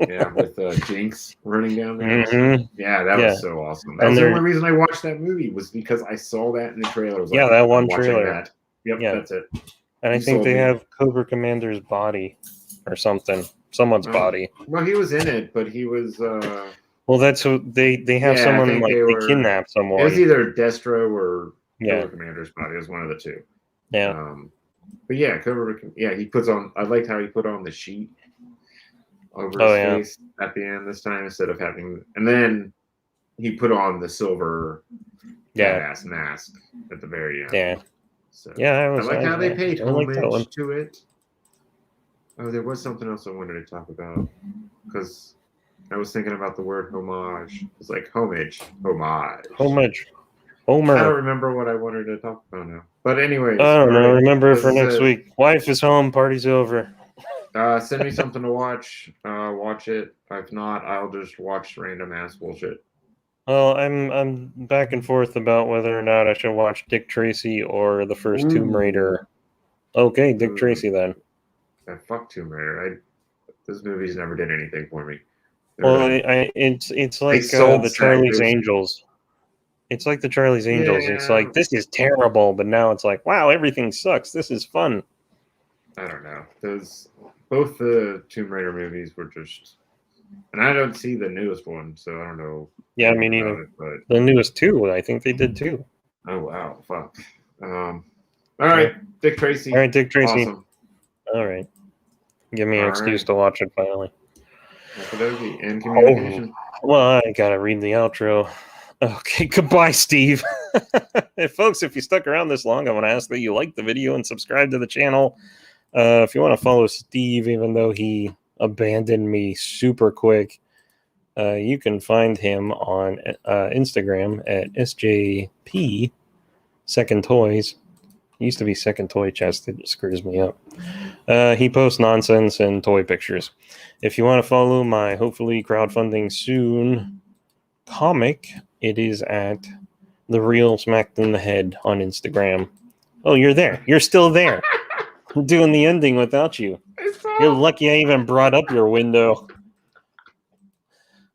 Yeah, with Jinx running down there. Yeah, that was so awesome. That And was the only reason I watched that movie was because I saw that in the trailer. I was like, that one I'm watching trailer. that. Yep, Yeah. that's it. And I think they have Cobra Commander's body or something. Someone's body. Well, he was in it, but he was. Well, that's who they have someone like they kidnap someone. It was either Destro or Yeah. Cobra Commander's body. It was one of the two. Yeah. But yeah, he puts on. I liked how he put on the sheet over his face at the end this time instead of having. And then he put on the silver badass mask at the very end. Yeah. So I like how they paid homage to it. Oh, there was something else I wanted to talk about because I was thinking about the word homage. It's like homage. Homer. I don't remember what I wanted to talk about now. But anyways. I don't know. Remember it for next week. Wife is home. Party's over. Send me something to watch. Watch it. If not, I'll just watch random ass bullshit. Well, I'm back and forth about whether or not I should watch Dick Tracy or the first Tomb Raider. Okay, Dick Tracy then. Fuck Tomb Raider. Those movies never did anything for me. It's like the Charlie's Angels. It's like the Charlie's Angels. Yeah. It's like, this is terrible, but now it's like, wow, everything sucks. This is fun. I don't know. Both the Tomb Raider movies were just, and I don't see the newest one, so I don't know. Yeah, me neither. But the newest two, I think they did too. Oh wow, fuck. All right, Dick Tracy. All right, Dick Tracy. Awesome. All right, give me an excuse to watch it finally. And communication. Well, I gotta read the outro. Okay, goodbye, Steve. Folks, if you stuck around this long, I want to ask that you like the video and subscribe to the channel. If you want to follow Steve, even though he abandoned me super quick, you can find him on Instagram at SJP Second Toys. It used to be Second Toy Chest. It screws me up. He posts nonsense and toy pictures. If you want to follow my hopefully crowdfunding soon comic, it is at The Real Smacked in the Head on Instagram. Oh, you're there. You're still there. I'm doing the ending without you. You're lucky I even brought up your window.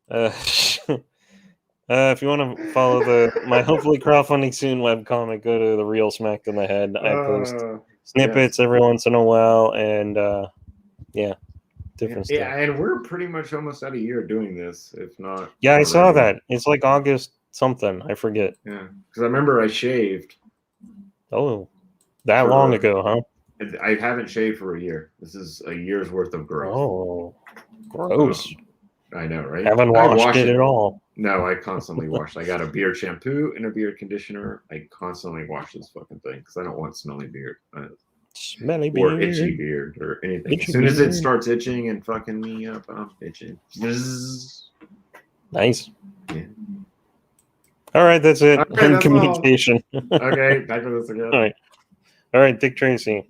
If you want to follow my hopefully crowdfunding soon webcomic, go to The Real Smacked in the Head. I post snippets every once in a while, and different stuff. Yeah, and we're pretty much almost out of year doing this, if not. Yeah, I saw that. It's like August something. I forget. Yeah, because I remember I shaved. Oh, that long ago, huh? I haven't shaved for a year. This is a year's worth of growth. Oh, gross. I know, right? Haven't washed it at all. No, I constantly wash. I got a beard shampoo and a beard conditioner. I constantly wash this fucking thing because I don't want smelly beard. Smelly beard. Or itchy beard or anything. As soon as it starts itching and fucking me up, I'm itching. Nice. Yeah. All right, that's it. Okay, that's communication. Okay, back to this again. All right, Dick Tracy.